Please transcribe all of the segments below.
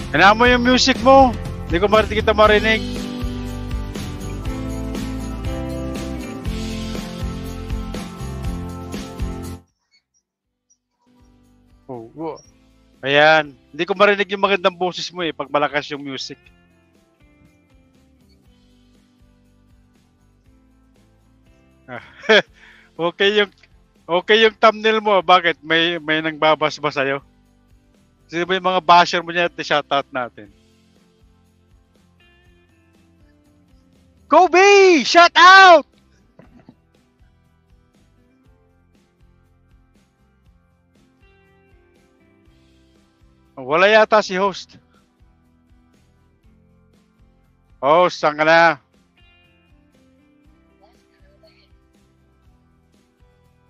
Hinaan mo yung music mo. Hindi ko kita marinig. Oh. Ayan. Hindi ko marinig yung magandang boses mo pag malakas yung music. Okay yung thumbnail mo. Bakit? May nangbabas ba sa'yo? Sino ba yung mga basher mo niya at shoutout natin? Kobe! Shout out! Wala yata si host. Host, saan ka na?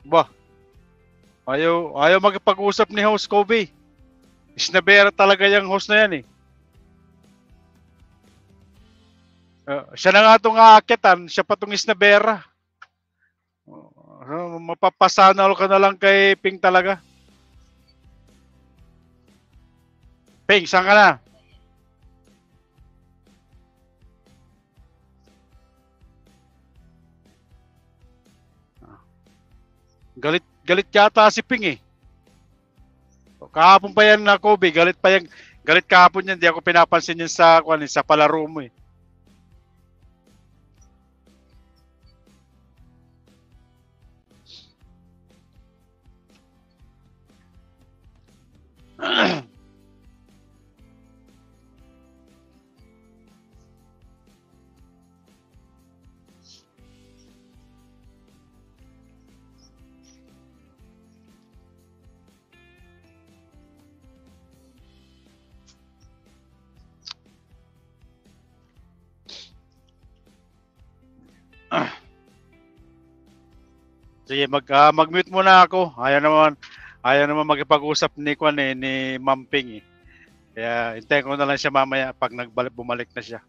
Ba? Ayaw magpag-usap ni host Kobe. Isnabera talaga yung host na yan siya na nga itong aakitan, siya pa itong isnabera. Mapapasanal ka na lang kay Ping talaga. Ping, saan ka na? Galit yata si Ping Kahapon pa yan na Kobe, galit kahapon yan, di ako pinapansin yun sa palaro mo Sige, mag-mute muna ako. Ayaw naman magipag-usap ni Ma'am Ping Kaya hintayin ko na lang siya mamaya pag bumalik na siya.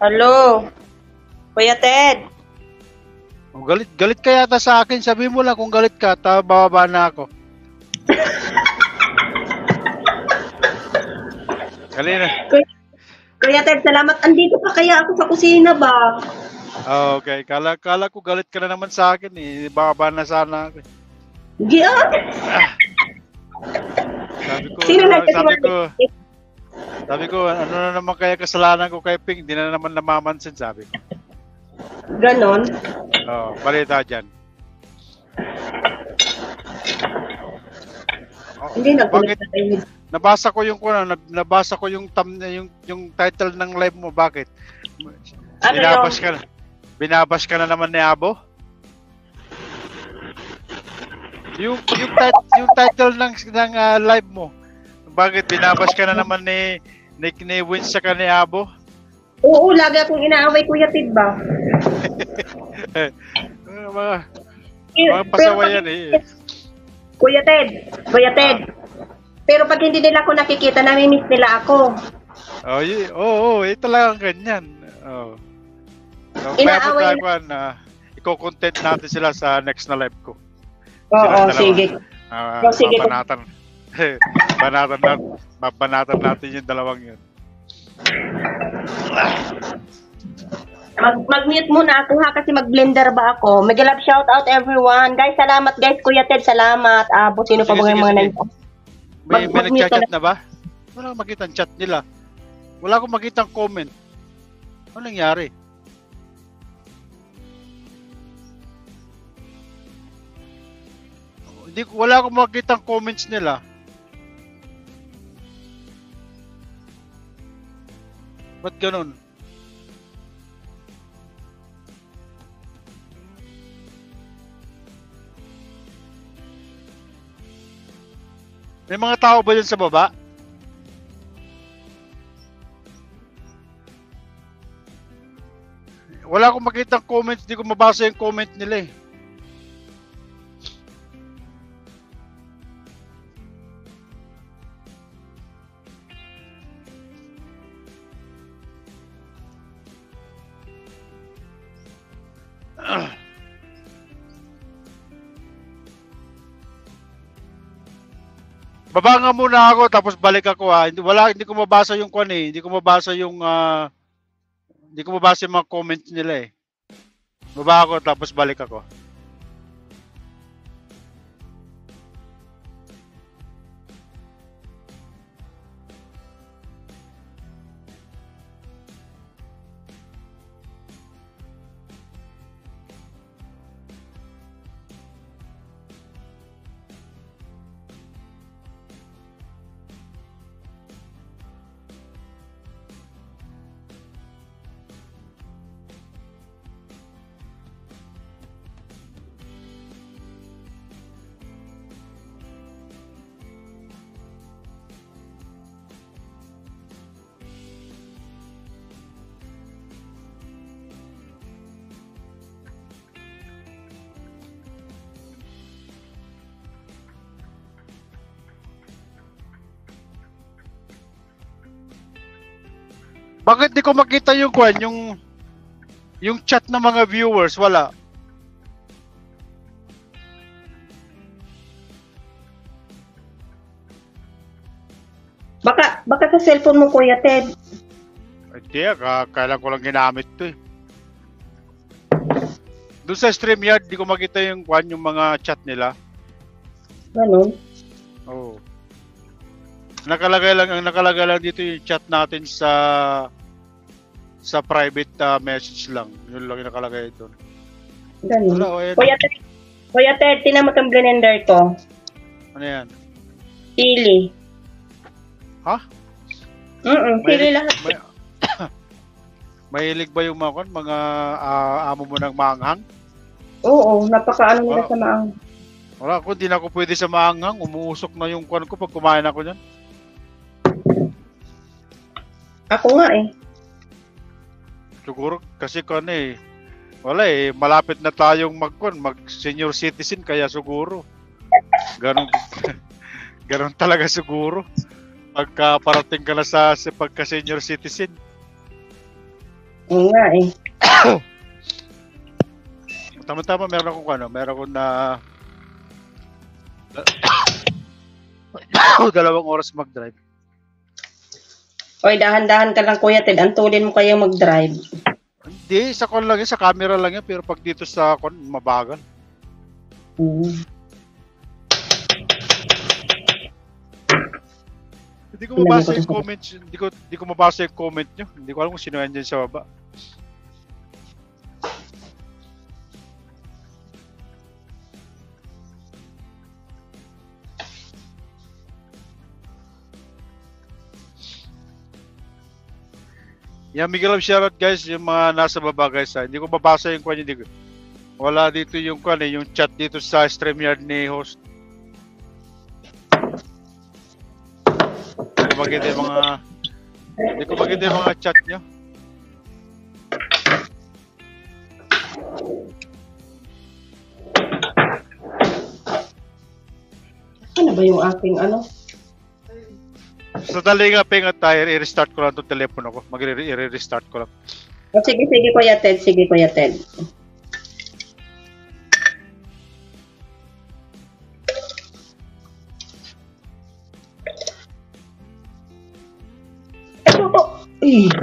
Hello, Kuya Ted. Galit ka yata sa akin. Sabi mo lang kung galit ka, bababa na ako. Galina. Kuya Ted, salamat. Andito pa kaya ako sa kusina ba? Okay, kala ko galit ka na naman sa akin bababa na sana ako. Sabi ko, ano na naman kaya kasalanan ko kay Ping? Hindi na naman namamansin, sabi ko. Ganon? Balita dyan. Hindi na bakit? Nabasa ko yung title ng live mo. Bakit? Binabas ka na naman ni Abo? Yung title ng live mo. Bakit binabas ka na naman ni Wins sa ni Abo? Oo, lagi akong inaaway Kuya Ted ba? mga pasaway yan Kuya Ted. Pero pag hindi nila ako nakikita, nami-miss nila ako. Talagang ganyan. Inaaway iko-content natin sila sa next na live ko. Sige. Sige. Banatan natin yung dalawang yun. Mag-mute muna ako kasi mag-blender ba ako. Mag-love shout out everyone. Guys, salamat guys. Kuya Ted, salamat. Sino pa ba yung mga nandito? May nag-chat na ba? Wala akong makita ang chat nila. Wala akong makita ang comment. Ano nangyari? Wala akong makita ang comments nila. Ba't ganun? May mga tao ba dyan sa baba? Wala akong makita ang comments, hindi ko mabasa yung comment nila eh. Baba nga muna ako tapos balik ako ha. Hindi ko mabasa yung kwan eh. Hindi ko mabasa yung mga comments nila eh. Baba ako tapos balik ako. Bakit di ko makita yung kwan, yung chat ng mga viewers? Wala. Baka sa cellphone mo, Kuya Ted. Hindi, kailan ko lang ginamit to eh. Doon sa StreamYard, di ko makita yung kwan, yung mga chat nila. Ganun? Oo. Nakalagay lang dito yung chat natin sa private message lang. Yun lang yung nakalagay doon. Ganun. Wala, Kuya Ted, tinan mo itong blender ko. Ano yan? Sili. Ha? Sili lahat. Mahilig ba yung mga amo mo ng maanghang? Oo, napakaano nila sa maanghang. Wala ako, hindi na ako pwede sa maanghang. Umuusok na yung kwan ko pag kumain ako dyan. Ako nga eh. Siguro kasi kung wala eh, malapit na tayong mag senior citizen kaya siguro. Ganon talaga siguro. Pagka parating ka na sa pagka senior citizen. Oo nga eh. Tama-tama meron akong na 2 oras mag-drive. Oy, dahan-dahan ka lang, Kuya Ted. Antulin mo kayo mag-drive. Hindi, sa kon lang yan, sa camera lang yan, pero pag dito sa kon, mabagal. Hindi ko mabasa yung comments, hindi ko mabasa yung comment nyo. Hindi ko alam kung sino yan dyan sa baba. Yan, Miguel of shoutout guys, yung mga nasa baba guys ha. Hindi ko mabasa yung kwan, wala dito yung kwan yung chat dito sa StreamYard ni host. Hindi ko maganda yung mga chat nyo. Ano ba yung aking ano? Sandali nga, pengat tayo. I-restart ko lang itong telepono ko. Mag-restart ko lang. Sige, Kuya Ted. Sige, Kuya Ted.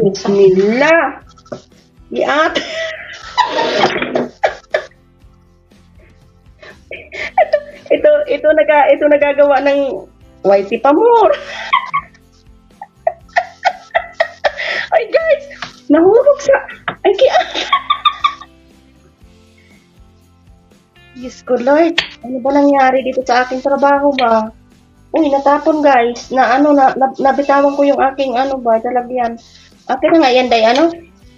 Bismillah. Iat. ito nagagawa ng YT Pamor. Good Lord, ano ba nangyari dito sa aking trabaho ba? Uy, natapon guys, nabitawan ko yung aking talagyan. Okay na nga yan, Day,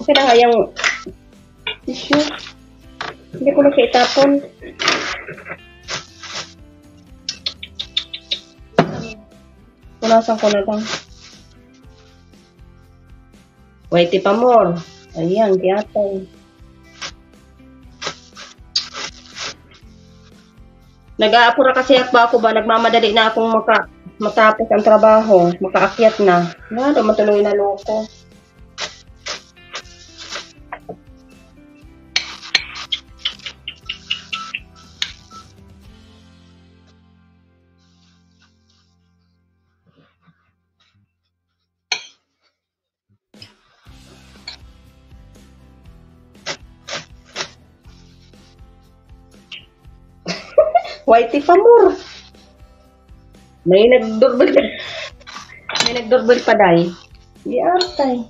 Okay na nga yung tissue. Hindi ko na siya itapon. Punasan ko na lang. Whitey pa more. Ayan, tiyatay. Nag-aapura kasi ako ba, nagmamadali na akong matapos ang trabaho, makaakyat na. Wala, matuloy na loko. Whitey pa more. May nagdoorbell pa, Day. Di atay.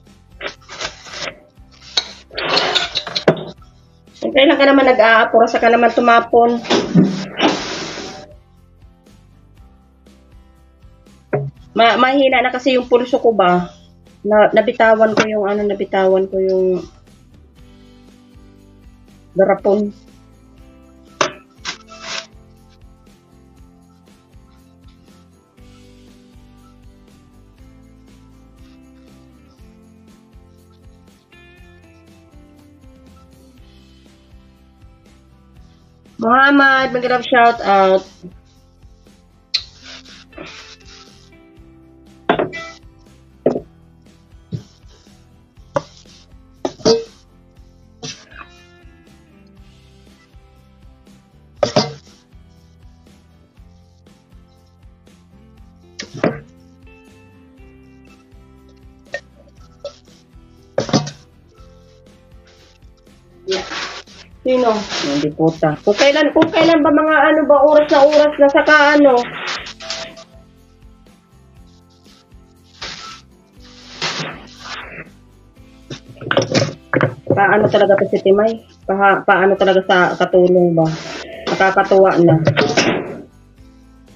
Kailan ka naman nag-aapura sa ka naman tumapon. Mahina na kasi yung pulso ko ba. Nabitawan ko yung garapon. Muhammad, mag-grab shout out. Sino? Hindi puta. Kung kailan ba mga oras na saka paano talaga to si Timay? Paano talaga sa katulong ba? Nakakatuwa na.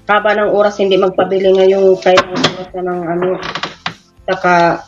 Haba ng oras hindi magpabili ngayong kahit ang oras na ng saka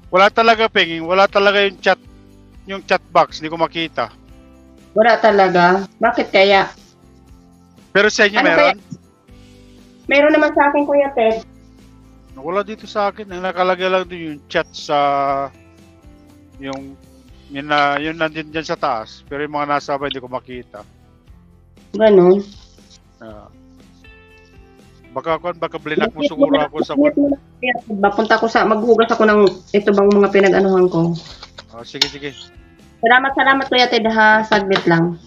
Wala talaga, Penging. Wala talaga yung chat box. Hindi ko makita. wala talaga. Bakit kaya? Pero sa inyo Ano meron? Meron naman sa akin, Kuya Ted. Wala dito sa akin. Ang nakalagay lang din yung chat sa yun nandun dyan sa taas. Pero yung mga nasa baba hindi ko makita. Ganun. Baka blinak mo siguro ako sa Punta ko maghugas ako ng ito bang mga pinag-anuhan ko. Sige. Salamat Kuya Ted ha. Saglit lang.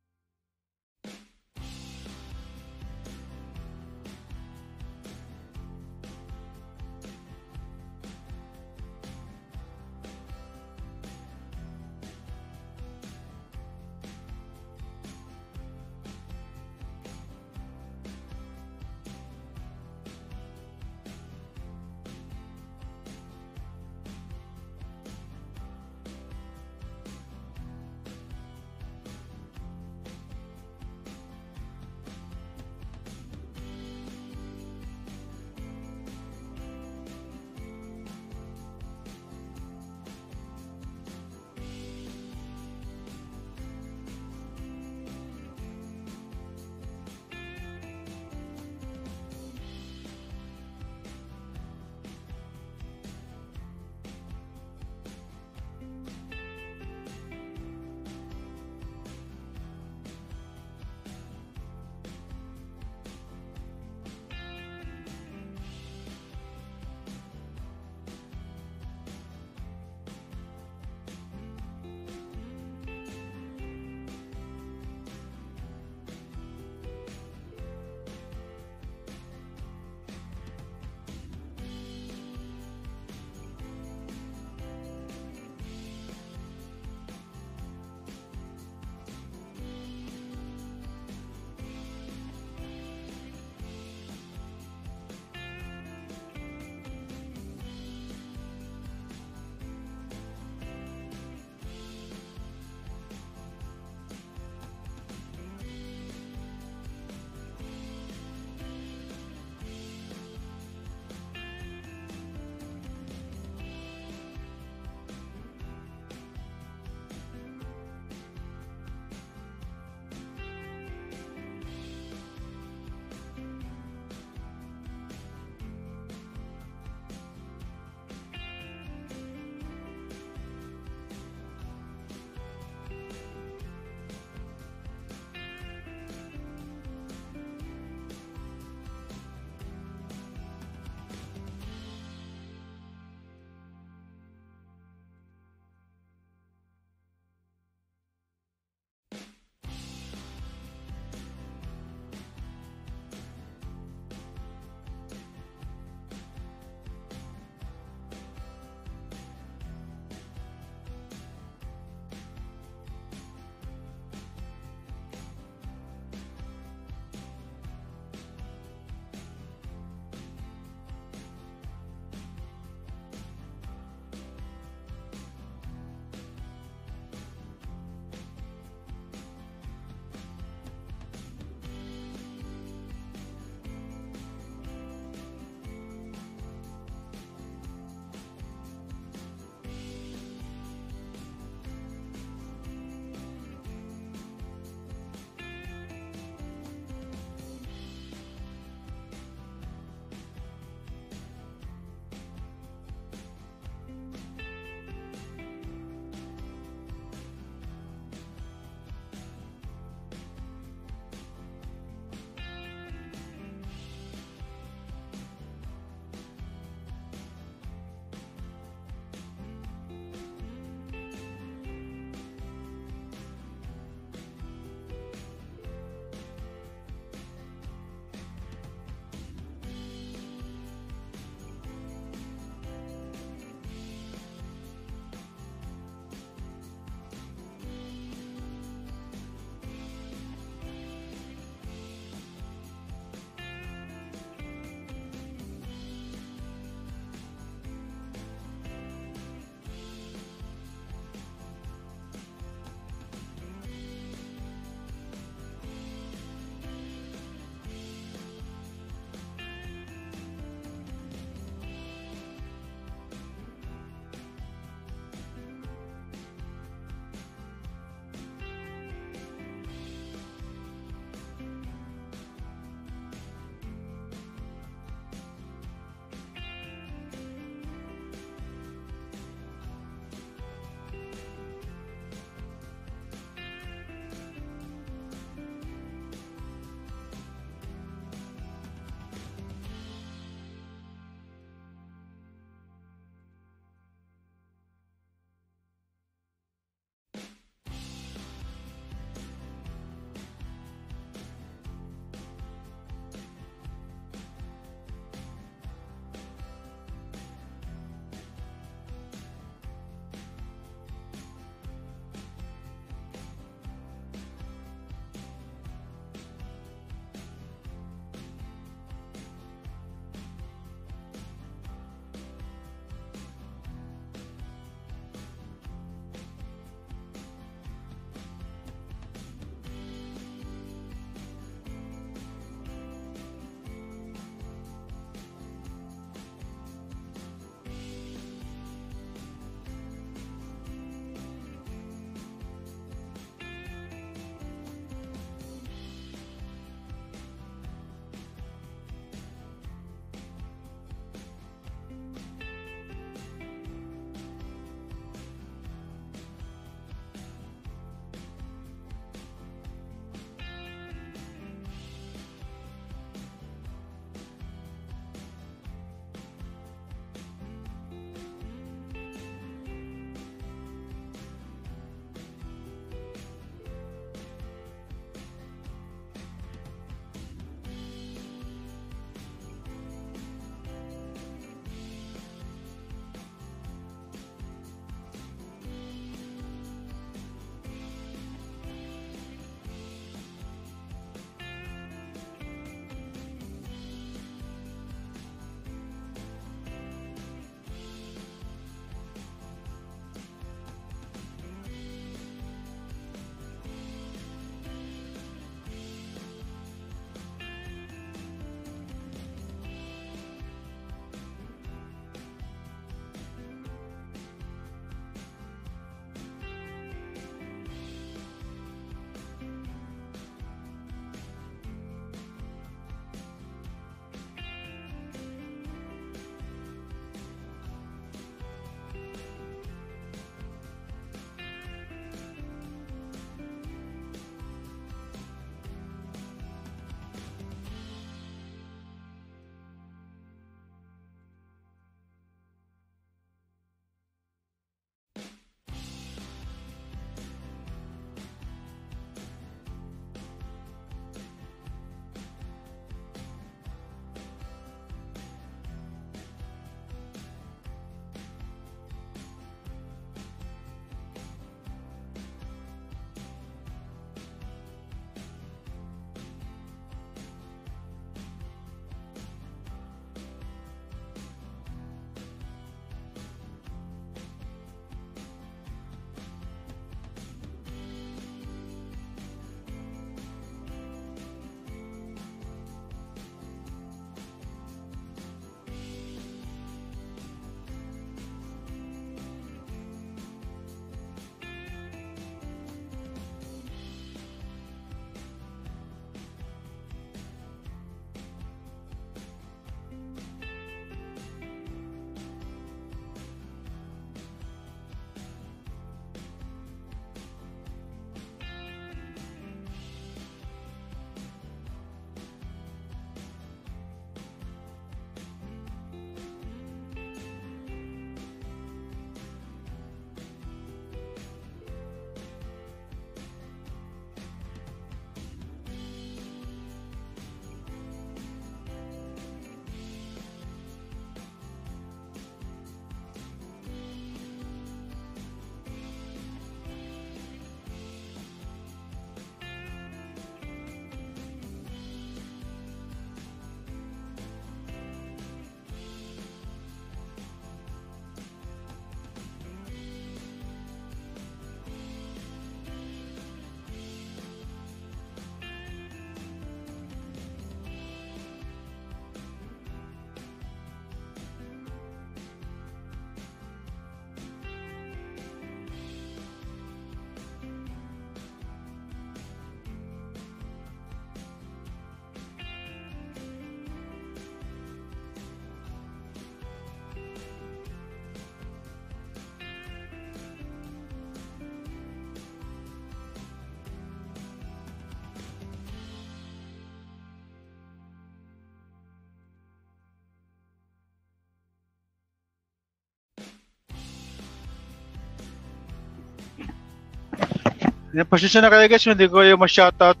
Pasensya na kayo guys, hindi ko yung ma-shoutout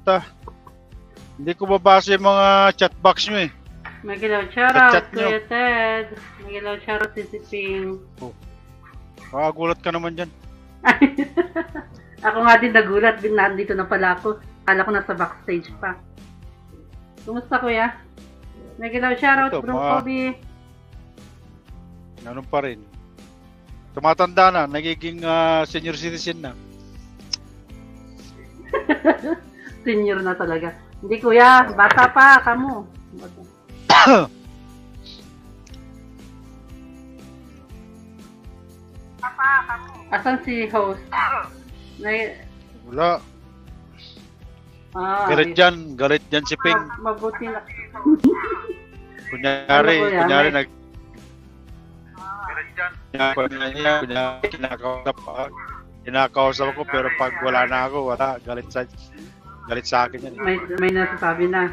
Hindi ko babasa yung mga chat box nyo eh. Magilaw shoutout, Chat nyo. Kuya Ted. Magilaw shoutout, si Ping. Gulat ka naman dyan. Ako nga din nagulat, nandito na pala ako. Akala ko nasa backstage pa. Kumusta kuya? Magilaw shoutout, Ito, bro mga- Kobe. Ganun pa rin. Tumatanda na, nagiging senior citizen na. Senior na talaga. Hindi kuya, bata pa, kamo. Asan si host? Wala. Ay, Galit dyan si Ping. Mabuti na. Kunyari, Ano po yan? kunyari May- kunyari kinakausap ako pero pag wala na ako, wala. Galit sa akin yan. May nasasabi na.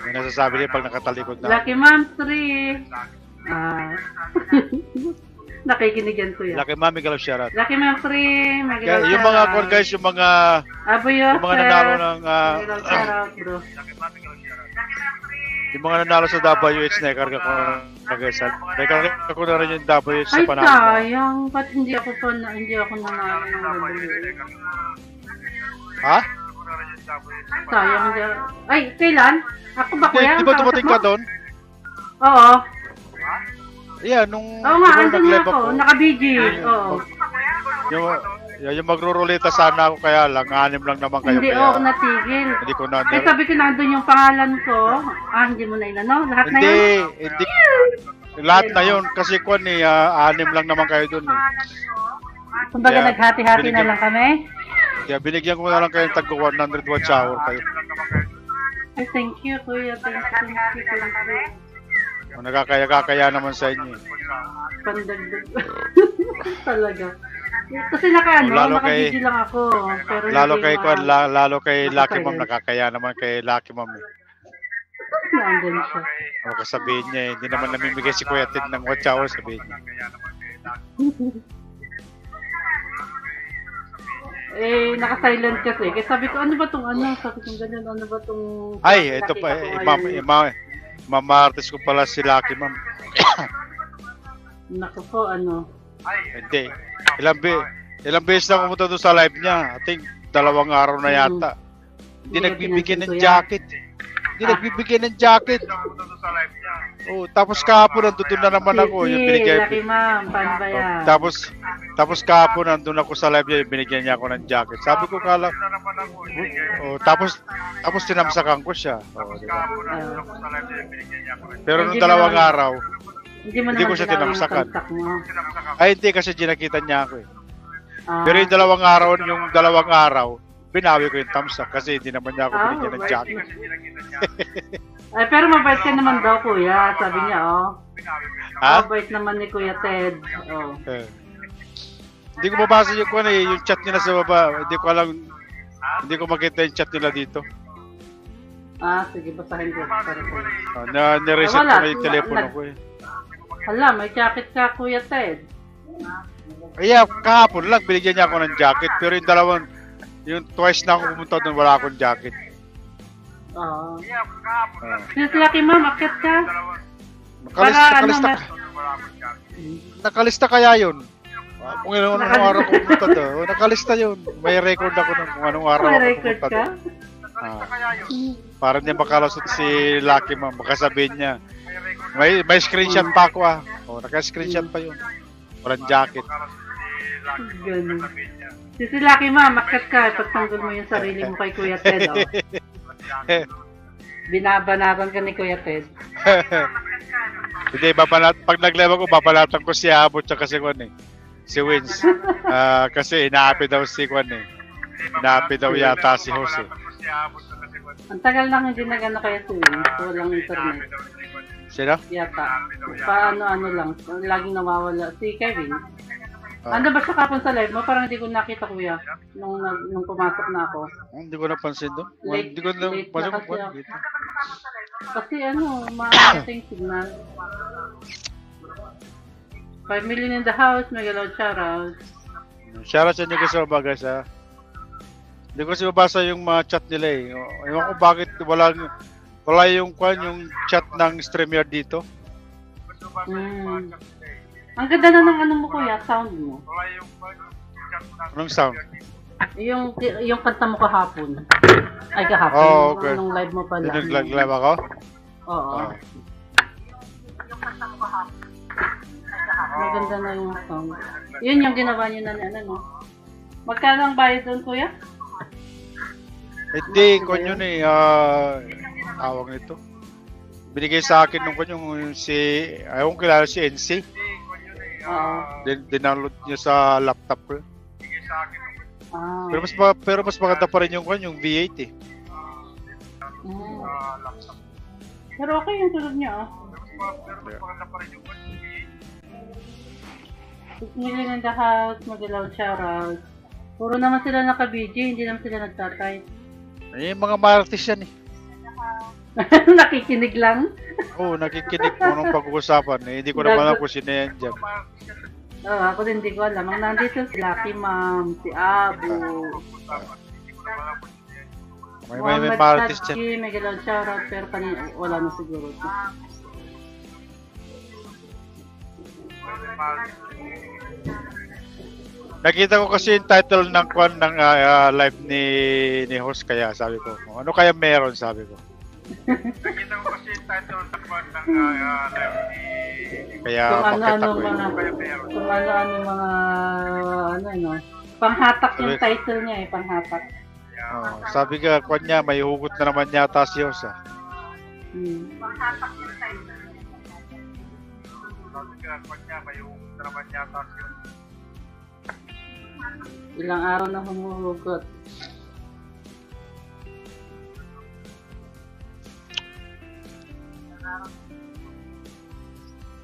May nasasabi niya pag nakatalikod na. Lucky Mom 3. Ah. Nakikinig yan kuya. Laki mami galaw shoutout. Lucky Mom 3. Magilaw Yung mga guys, yung mga nanalo ng Magilaw shoutout bro. yung mga nanalo sa WH na ikarga ko na guys. Ikarga ko na rin yung WH sa Ay panalo. sayang. Ba't hindi ako nanalo ng WWE? Ha? Sayang. Ay, kailan? Ako ba kuya? Di ba dumating ka Kausap mo? doon? Oo. Yeah, nung Oo nga, di ba andun nag-live ako. Naka-BG. Oo. Yung magrurulita sana ako kaya lang, 6 lang naman kayo Hindi kaya. ako natigil. Hindi ko na. Ay, sabi ko nandun yung pangalan ko. Hindi mo na inano? Lahat na yun? Hindi. Lahat na yun kasi kwan eh, 6 lang naman kayo doon eh. Kumbaga Kaya, naghati-hati na binigyan- lang kami? Kaya binigyan ko na lang kayo ng tag 100 watch hour kayo. Ay, thank you, kuya. Thank you. Kung nagkakaya naman sa inyo eh. Pandagdag. Talaga. Kasi naka-BG lang ako. Pero Lalo kay Ako Lucky kayo. Mom, nakakaya naman kay Lucky Mom eh. Nandun siya. O kasabihin niya eh, hindi naman namimigay si Kuya Ted ng watch hour, sabihin niya. Eh, naka-silent kasi. Kaya sabi ko, ano ba tong ano? Sabi ko, ganyan, ano ba tong... Ay, ito pa, nakita ko ngayon? mamartis ko pala si Lucky Mom. Naku po, ano? Hindi. Ilang beses na pumunta doon sa live niya. I think 2 araw na yata. Hindi Hindi nagbibigay ka ng pinansin, jacket. Hindi nagbibigay ng jacket. Oh, tapos kahapon nandun na naman ako. Yung binigay. Lucky Mom, paano ba yan? Tapos kahapon nandun ako sa live niya, yung binigyan niya ako ng jacket. Sabi ko kala. Oh, tapos tinamsakan ko siya. Oh, diba? Pero nung Hindi mo 2 naman- araw, Hindi mo hindi naman ko siya tinawag yung tinamsakan. contact mo. ay hindi kasi ginakita niya ako eh. Ah. Pero yung 2 araw, binawi ko yung thumbs up kasi hindi naman niya ako binigyan ng mabait jacket. na. Ay, pero mabait ka naman daw, kuya. Sabi niya, oh. Ha? Mabait naman ni Kuya Ted. Oh. Eh. Hindi ko mabasa yung kwan eh, yung chat nila sa baba. Hindi ko alam, hindi ko makita yung chat nila dito. Ah, sige, basahin ko. Sorry, kuya. Na-reset Wala. ko na yung telepono ko eh. Hala, may jacket ka, Kuya Ted. Kaya kahapon lang binigyan niya ako ng jacket pero yung twice na ako pumunta doon wala akong jacket. Oo. Ah. Sis Lucky Mom, akit ka. Nakalista kaya yun. Kung anong araw ko pumunta doon. Nakalista yun. May record ako ng kung anong araw May ako record pumunta ka? doon. Para hindi makalusot si Lucky Mom. Baka sabihin niya. May screenshot pa ako ah. O, naka-screenshot pa yun. Walang jacket. Ganun. Sis Lucky Mom, akit ka. Pagtanggol mo yung sarili mo kay Kuya Ted, oh. Binabanatan ka ni Kuya Ted. Hindi, pag nag-live ako, babalatan ko si Abot tsaka si Kwan eh. Si Wins. Kasi inaapi daw si Kwan eh. Inaapi daw yata si Jose. Ang tagal lang hindi nag-ano kaya si Win. Walang internet. Sino? Yata. Paano-ano lang. Laging nawawala. Si Kevin. Ano ba siya kapon sa live mo? Parang hindi ko nakita, kuya. Nung pumasok na ako. Hindi ko napansin doon. Late- Hindi ko late na napansin. kasi ako. Kasi ano, maayos yung signal. 5 million in the house, mega loud shoutout. Shoutout sa inyo guys sa umaga sa. Hindi ko kasi mabasa yung mga chat nila eh. Ewan ko bakit wala yung chat ng StreamYard dito. Ang ganda na ng ano mo kuya, sound mo. Anong sound? Yung kanta mo kahapon. Ay kahapon. Oh, okay. Nung live mo pala. Yung nag-live ako? Oo. Maganda na yung sound. Yun yung ginawa niyo na ano, no? Magkano ang bayad doon, kuya? Hindi, kung yun eh, tawag nito. Binigay sa akin nung kanyang ayaw kong kilala si NC. Oo. Dinownload niya sa laptop ko. Ah. Pero mas maganda pa rin yung V8 eh. Pero okay yung tulog niya, ah. Smiling in the house, mag-allow shoutout. Puro naman sila naka-BG, hindi naman sila nagtatay. Eh, mga martis yan eh. Nakikinig lang? Oo, nakikinig po nung pag-uusapan eh. Hindi ko naman alam kung sino yan dyan. Oo, ako din hindi ko alam. Ang nandito si Lucky Mom, si Abu, May martis dyan. Tatki, may galaw shoutout, pero kanina wala na siguro. Nakita ko kasi yung title ng live ni host kaya sabi ko, ano kaya meron sabi ko. Nakita ko kasi yung title ng live ni kaya ano mga panghatak yung title niya eh, panghatak. Sabi ka, kwan niya, may hugot na naman yata si host ah. Panghatak yung title. Sabi ka, kwan niya, may hugot na naman yata si host. Ilang araw na humuhugot.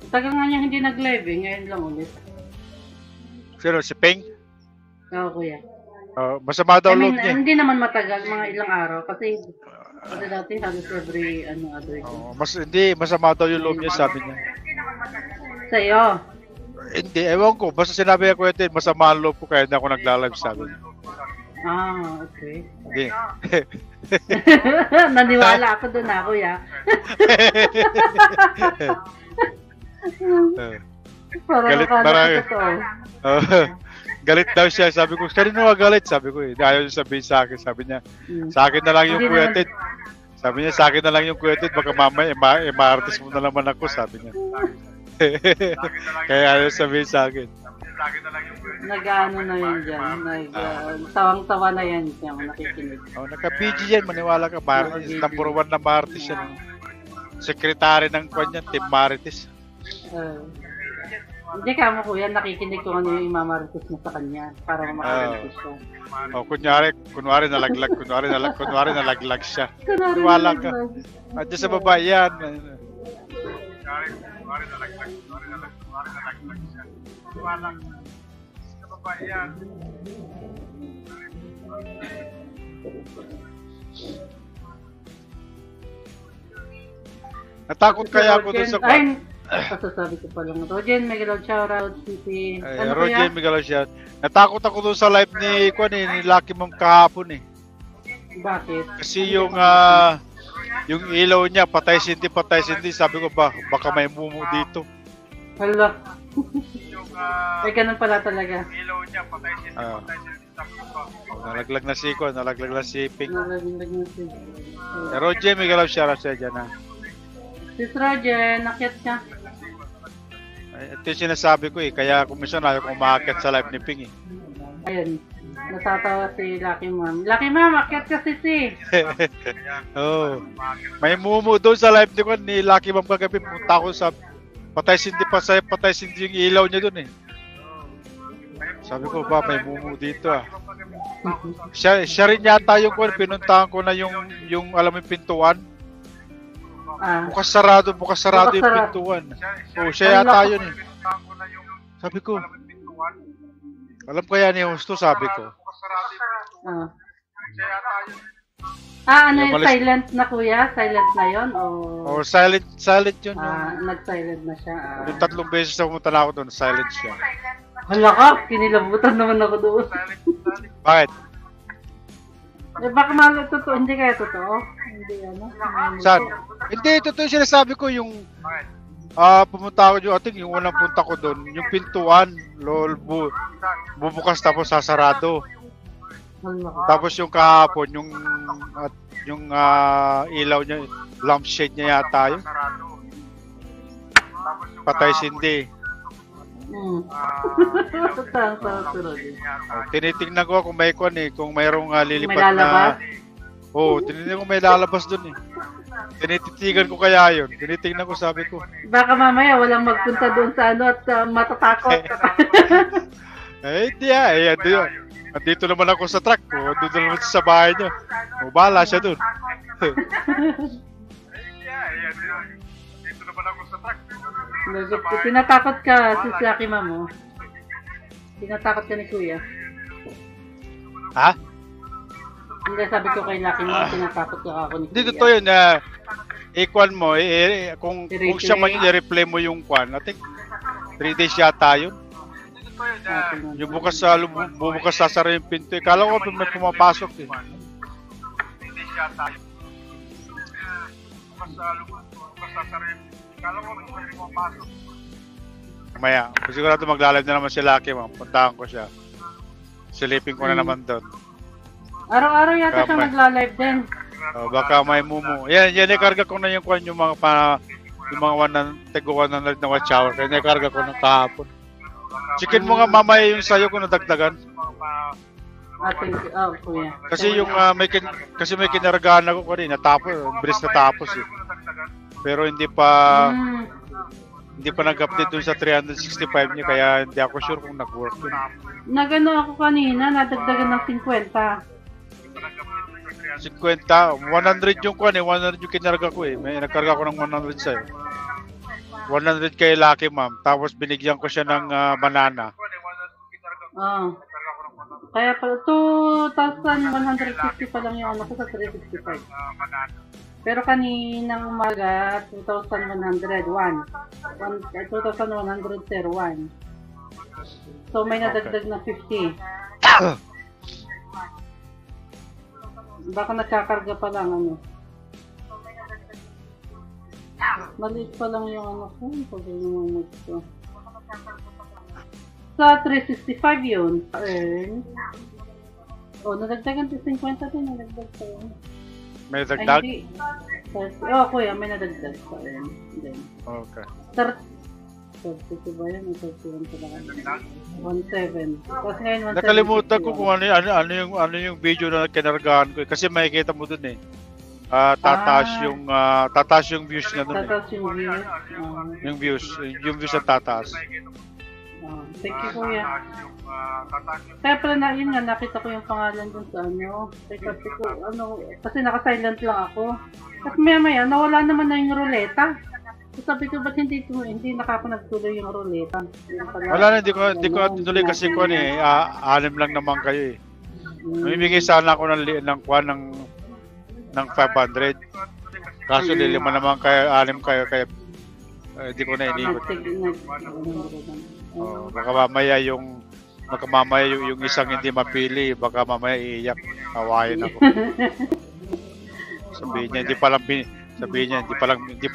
Tagal nga niya hindi nag-live eh, ngayon lang ulit. Sino, si Peng? Oo, kuya. Masama daw loob niya. Hindi naman matagal, mga ilang araw. Kasi dati halos every other day. Masama daw yung loob niya, sabi niya. Sa'yo? Hindi, ewan ko. Basta sinabi ko ito, masama ang loob ko kaya hindi ako nagla-live, sabi niya. Ah, okay. Hindi. Naniwala ako doon na, kuya. Galit marami. Galit daw siya. Sabi ko, kanino ka galit? Sabi ko, ayaw niya sabihin sa akin. Sabi niya, sa akin na lang yung kuyated. Sabi niya, sa akin na lang yung kuyated. Baka mamaya, ma-artist mo na naman ako. Sabi niya. Kaya ayaw sabihin sa akin. Nag-ano na yun dyan. Tawang-tawa na yan dyan. Nakikinig. Naka-PG yan. Maniwala ka. Marites. Number 1 na Marites yan. Sekretary ng kwan yan. Team Marites. Hindi ka mo kuya, nakikinig ko ano yung imamarites mo sa kanya para makarites siya. Kunwari nalaglag siya. Wala ka. Diyan sa baba yan. Kunwari nalaglag siya. Wala ka. Sa baba yan. Natakot kaya ako dun sa kwan. Sasabi ko pa lang. Rogen, Miguel shoutout, City. Rogen, Miguel shoutout. Natakot ako doon sa live ni Lucky Mom kahapon eh. Bakit? Kasi yung ilaw niya, patay sindi. Sabi ko baka may mumu dito. Hala. Ay, ganun pala talaga. Ilaw niya, patay sindi. Nalaglag na si Pink. Rogen, Miguel shoutout siya dyan ha. Sis Roger, nakyat ka. Ito yung sinasabi ko eh, kaya kumisyon ayaw kong umakyat sa live ni Ping eh. Ayun, natatawa si Lucky Mom. Lucky Mom, akyat ka si. Oo. May mumu doon sa live ni Lucky Mom kagabi. Punta ako sa patay sindi yung ilaw niya doon eh. Sabi ko may mumu dito ah. Siya rin yata yung pinuntahan ko na yung alam mo yung pintuan. Bukas sarado yung pintuan. Siya yata yun eh. Sabi ko, alam ko yan yung gusto, sabi ko. Ano yung silent na kuya? Silent na yun? Silent yun. Nag-silent na siya. Yung 3 beses na pumunta na ako doon, silent siya. Hala ka, kinilabutan naman ako doon. Bakit? Eh, baka malo totoo, hindi kaya totoo? Hindi ano? Saan? Hindi, totoo yung sinasabi ko yung pumunta ako yung ating yung unang punta ko doon, yung pintuan, bubukas tapos sasarado. Hala ka. Tapos yung kahapon, yung ilaw niya, lampshade niya yata yun. Patay sindi. Tinitingnan ko kung may kung mayroong lilipat May lalabas? Tinitingnan ko may lalabas dun eh. Tinititigan ko kaya yun. Tinitingnan ko, sabi ko. Baka mamaya walang magpunta doon sa ano at matatakot. Hindi andito naman ako sa truck ko. Andito naman sa bahay niya. Bahala siya dun. Andito naman ako sa truck. Tinatakot ka, si Lucky Mamo. Tinatakot ka ni Kuya. Ha? Hindi, sabi ko kay Lucky Mamo, tinatakot ka ako ni Kuya. Hindi, totoo yun. Ikwan mo, kung siya man i-replay mo yung kwan, I think 3 days yata yun. Yung bukas sasara yung pinto. Kala ko may pumapasok eh. 3 days yata yun. Bukas sasara yung pinto. Kala ko may pumapasok. Mamaya, sigurado magla-live na naman si Lucky, puntahan ko siya. Silipin ko na naman doon. Araw-araw yata siya magla-live din. Baka may mumu. Yan, ikarga ko na yung kwan, yung mga teguan na watch hour. Kaya ikarga ko ng kahapon. Chicken mo nga mamaya yung sayo ko nadagdagan. Kuya. Kasi yung may kinargahan ako kanina, bilis natapos eh. Pero hindi pa nag-update dun sa 365 niya, kaya hindi ako sure kung nag-work yun. Nagano ako kanina, nadagdagan ng 50. 100 yung kwan eh, 100 yung kinarga ko eh. May nagkarga ko ng 100 sa'yo. 100 kay Lucky Ma'am, tapos binigyan ko siya ng banana. Kaya pala, 2,150 pa lang yung ano ko sa 365. Pero kaninang umaga, 2,101. 2,101. So may nadagdag na 50. Baka nagkakarga pa lang ano. Maliit pa lang yung ano ko. Sa 365 yun. Nadagdagan to 50 din. Nadagdag pa yun. May dagdag? Kuya, may nadagdag pa yun. Okay. 32 ba yun? 31 pa lang. 17. Tapos ngayon 170. Nakalimutan ko kung ano yung video na kinargahan ko. Kasi makikita mo dun eh. Tataas yung views niya dun eh. Tataas yung views? Yung views ang tataas. Thank you, Kuya. Kaya pala yun nga, nakita ko yung pangalan dun sa ano. Kasi naka-silent lang ako. At maya nawala naman na yung ruleta. Sabi ko, ba't hindi nakako nagtuloy yung ruleta? Wala na, hindi ko tinuloy kasi ko eh. 6 lang naman kayo eh. Mamimigay sana ako ng 500. Kaso 5 naman kayo, 6 kayo, kaya hindi ko na inigot. Baka mamaya yung isang hindi mapili, baka mamaya iiyak, hawain ako. Sabihin niya, hindi pa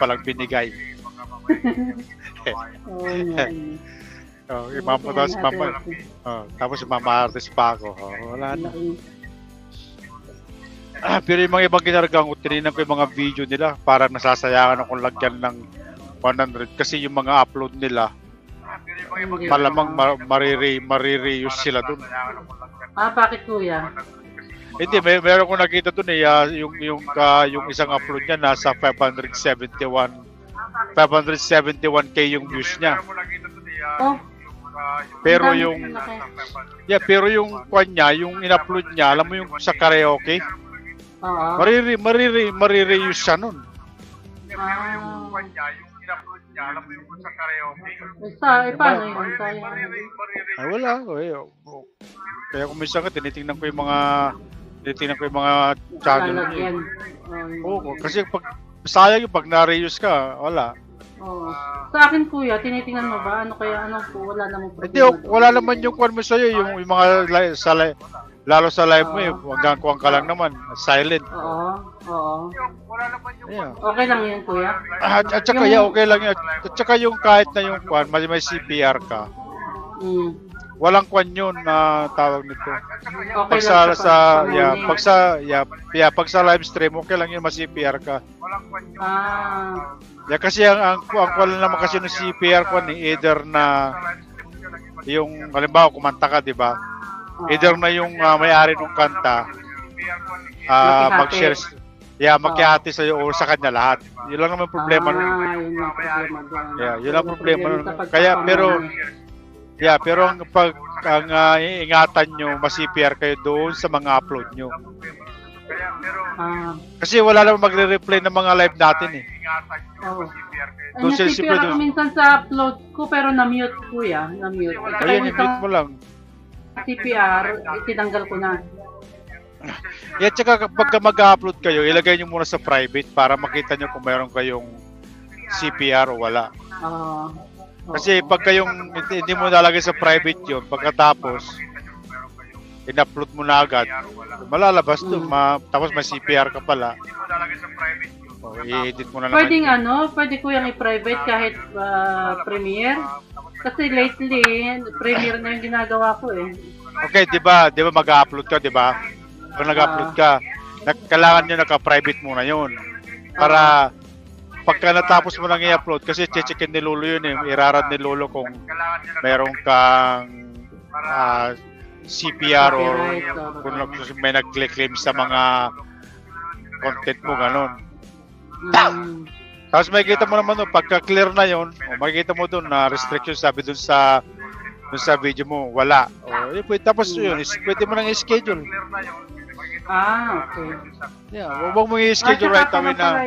lang binigay. Tapos mamahartes pa ako. Wala na. Pero yung mga ibang ginargang ko, tininan ko yung mga video nila, parang nasasayangan akong lagyan ng 100 kasi yung mga upload nila malamang marireuse sila dun. Bakit Kuya? Hindi, meron ko nakita dun eh, yung isang upload niya nasa 571k yung views niya. Pero yung kwan niya, yung in-upload niya, alam mo yung sa karaoke? Marireuse siya nun. Paano yun? Ay, wala. Kaya kung minsan ka, tinitingnan ko yung mga channel niya. Oo, kasi sayang yung pag na-reuse ka, wala. Oo. Sa akin kuya, tinitingnan mo ba? Ano kaya, ano po, wala namang Hindi, problema. wala naman yung kwan mo sa'yo, yung mga lalo sa live mo, hanggang kuwang ka lang naman, silent. Oo. Yeah. Okay lang yun kuya? At saka, okay lang yun. At saka yung kahit na yung kwan, may CPR ka, walang kwan yun na tawag nito. Okay Pag sa live stream, okay lang yun, CPR ka. Kasi ang kwan naman kasi ng CPR kwan, either na yung, halimbawa, kumanta ka, di ba? Either na yung may-ari ng kanta, mag-share, makihati sa'yo o sa kanya lahat. Yun lang naman problema nun. Yun lang problema nun. Kaya, pero ang ingatan nyo, CPR kayo doon sa mga upload nyo. Kasi wala naman magre-replay ng mga live natin eh. Doon CPR ako minsan sa upload ko pero na-mute kuya, na-mute. Ayun, i-mute mo lang. CPR, itinanggal ko na. Tsaka kapag mag-upload kayo, ilagay nyo muna sa private para makita nyo kung mayroon kayong CPR o wala. Kasi pag kayong hindi mo nalagay sa private yun, pagkatapos in-upload mo na agad, malalabas doon, tapos may CPR ka pala. I-edit mo na naman. Pwede ko yung i-private kahit Premiere. Kasi lately, Premiere na yung ginagawa ko eh. Okay, di ba mag-upload ka, di ba? Pag nag-upload ka, kailangan nyo naka-private muna yun. Para pagka natapos mo lang i-upload, kasi checkin ni Lolo yun eh, irarad ni Lolo kung meron kang CPR o kung may nag-claim sa mga content mo, gano'n. Tapos makikita mo naman pagka clear na yun, makikita mo doon na restriction sabi doon sa video mo, wala. Tapos yun, pwede mo nang i-schedule. Okay. Yeah, huwag mo i-schedule right away na.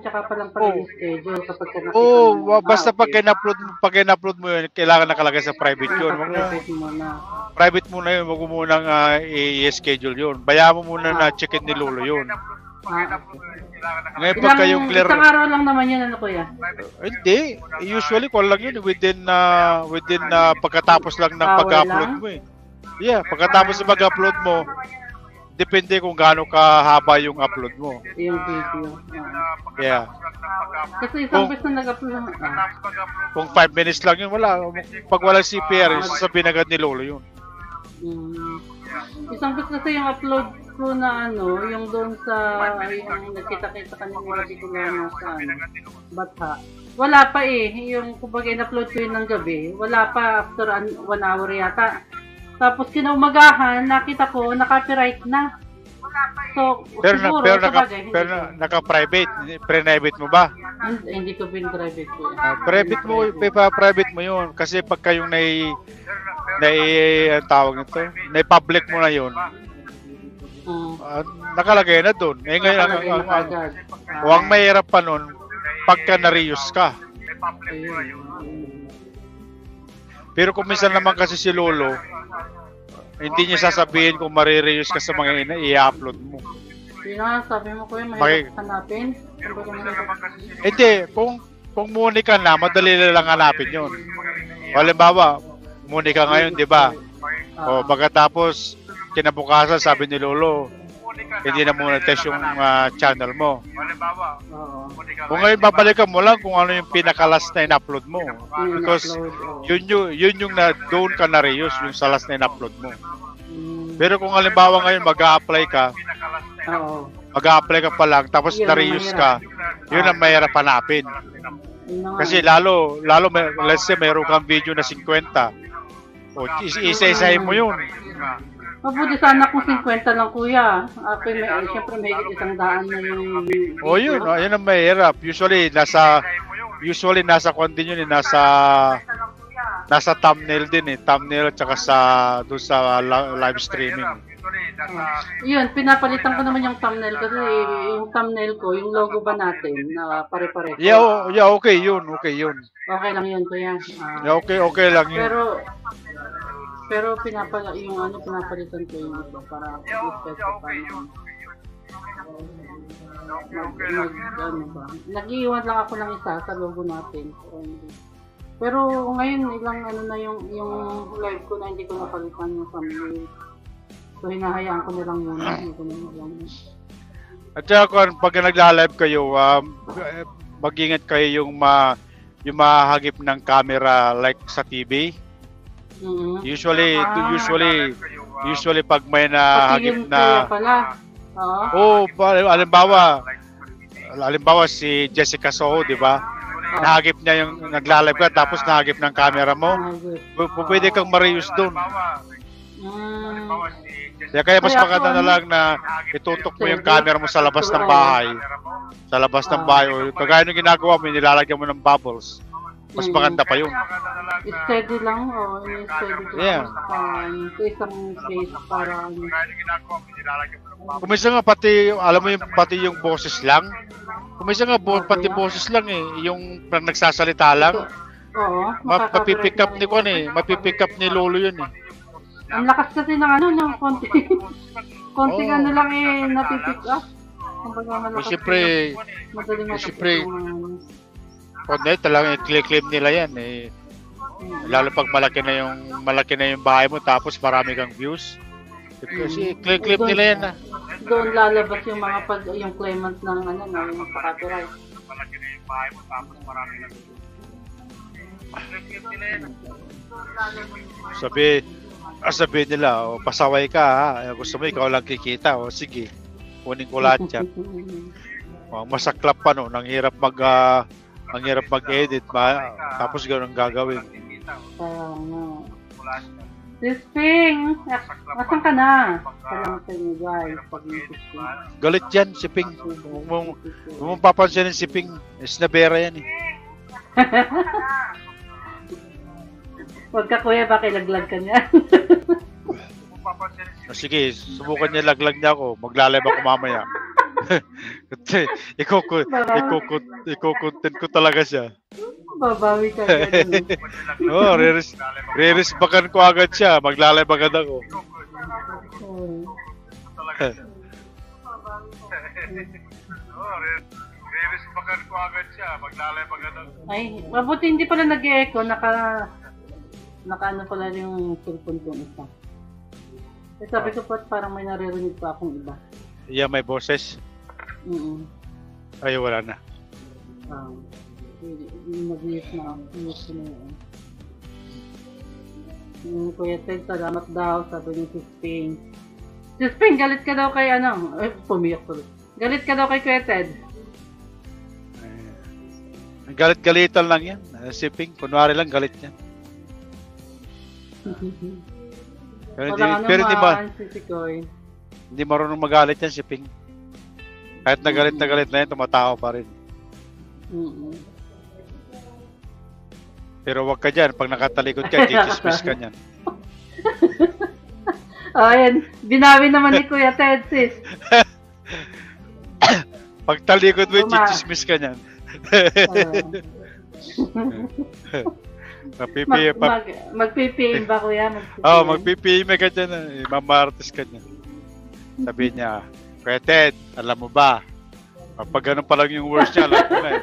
Tsaka palang pala i-schedule kapag ka nakita. Basta pag in-upload mo yun, kailangan nakalagay sa private yun. Private muna yun, huwag mo munang i-schedule yun. Bayaan mo muna na checkin ni Lolo yun. Ngayon pagka yung clear... Isang araw lang naman yun, ano kuya? Hindi. Usually, call lang yun. Within pagkatapos lang ng pag-upload mo eh. Yeah, pagkatapos ng pag-upload mo, depende kung gaano kahaba yung upload mo. Yung video. Yeah. Kasi isang beses na nag-upload. Kung 5 minutes lang yun, wala. Pag walang CPR, sasabihin agad ni Lolo yun. Isang beses kasi yung upload ko na yung doon sa yung nagkita-kita kanina dito na sa Batha. Wala pa eh. Yung kumbaga in-upload ko yun ng gabi. Wala pa after 1 hour yata. Tapos kinaumagahan, nakita ko, naka-copyright na. So, pero siguro, naka-private. Pre-private mo ba? Hindi ko pin-private ko. Private mo yun. Kasi pagka yung tawag nito, na-public mo na yun, nakalagay na doon. Ngayon, ang mahirap pa nun, pagka na-reuse ka. Pero kung minsan naman kasi si Lolo, hindi niya sasabihin kung marireuse ka sa mga i-upload mo. Sabi mo ko yung mahirap hanapin. Hindi, kung muni ka na, madali lang hanapin yun. Halimbawa, muni ka ngayon, di ba? O pagkatapos, kinabukasan, sabi ni Lolo, hindi na muna test yung channel mo. Kung ngayon babalikan mo lang kung ano yung pinaka-last na in-upload mo. Because yun yung doon ka na-reuse, yung sa last na in-upload mo. Pero kung halimbawa ngayon mag-a-apply ka pa lang, tapos na-reuse ka, yun ang mahirap hanapin. Kasi lalo let's say mayroon kang video na 50, o isa-isahin mo yun. Mabuti sana kung 50 lang kuya. Siyempre may 100 na yung... Yun ang mahirap. Usually nasa kwan din yun, nasa thumbnail din eh. Thumbnail at saka doon sa live streaming. Yun, pinapalitan ko naman yung thumbnail kasi yung thumbnail ko, yung logo ba natin na pare-pare. Yeah, okay yun. Okay lang yun kuya. Okay lang yun. Pero pinapalitan ko yung ito para i-specify ano ba? Nag-iwan lang ako ng isa sa logo natin. Pero ngayon ilang ano na yung live ko na hindi ko napalitan yung thumbnail. So hinahayaan ko na lang muna. Hindi ko na lang. At saka pag nagla-live kayo, mag-ingat kayo yung mahagip ng camera like sa TV. Mm-hmm. Usually pag may nahagip na halimbawa si Jessica Soho, di ba? Nahagip niya yung nagla-live ka tapos nahagip ng camera mo. Pwede kang ma-reuse doon. Kaya mas maganda na lang na itutok mo yung camera mo sa labas ng bahay. Sa labas ng bahay. Kagaya nung ginagawa mo, nilalagyan mo ng bubbles. Mas maganda pa yun. Steady lang o steady lang sa isang place para kumisa nga pati, alam mo yung pati yung boses lang. Kumisa nga pati boses lang yung nagsasalita lang. Oo. Mapipick up ni Juan mapipick up ni Lolo yun Ang lakas kasi ng ng konti. Konti ano lang napipick up. Siyempre, talagang i-claim nila yan lalo pag malaki na yung bahay mo tapos marami kang views. Kasi claim nila yan Doon lalabas yung mga yung claimant ng yung copyright. Malaki na yung bahay mo tapos marami kang views. Claim nila yan. Sabi nila, pasaway ka gusto mo ikaw lang kikita, sige, kunin ko lahat yan. Masaklap pa ang hirap mag-edit tapos gano'n gagawin. Ping, asan ka na? Salamat sa inyo guys. Galit yan si Ping. Kung mong papansinin si Ping, snabera yan Huwag ka kuya, baka ilaglag ka niya. Sige, subukan niya laglag niya ako. Magla-live ako mamaya. Iko-content ko talaga siya. Babawi ka ganun. Re-resbakan ko agad siya. Magla-live agad ako. Re-resbakan ko agad siya. Magla-live agad ako. Ay, mabuti hindi pala nag-echo. Naka-ano pala yung cellphone kong isa. Sabi ko pa parang may naririnig pa akong iba. Yeah, may boses? Ay, wala na. Mag-mute na ako. Mute ko na yun. Kuya Ted, salamat daw. Sabi ni Sisping. Sisping, galit ka daw kay Ay, pumiyak ko. Galit ka daw kay Kuya Ted. Galit-galitan lang yan. Sisping, kunwari lang galit yan. Pero hindi marunong magalit yan si Ping. Kahit nagalit na yan, tumatawa pa rin. Pero wag ka dyan, pag nakatalikod ka, chichismis ka niyan. Ayan, binawi naman ni Kuya Ted, sis. Pag talikod mo, chichismis ka niyan. Mag-PPM ba kuya? Mag-PPM ka dyan. Mamartis ka dyan. Sabi niya, Kuya Ted, alam mo ba? Pag ganun pa lang yung words niya, alam ko na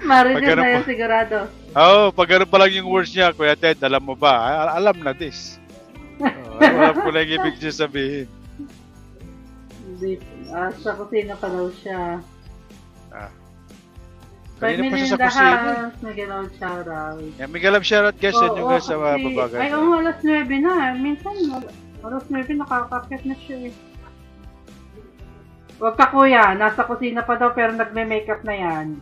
Marinig na yun sigurado. Pag ganun pa lang yung words niya, Kuya Ted, alam mo ba? Alam na this. Alam ko lang ibig niya sabihin. Sa kusina pa daw siya. Kanina pa siya sa kusina. Miguel shoutout. Miguel shoutout guys, yan yung guys sa babagan. Ay, alas 9 na. Minsan, alas 9 nakakakit na siya Huwag ka kuya, nasa kusina pa daw pero nagme-makeup na yan.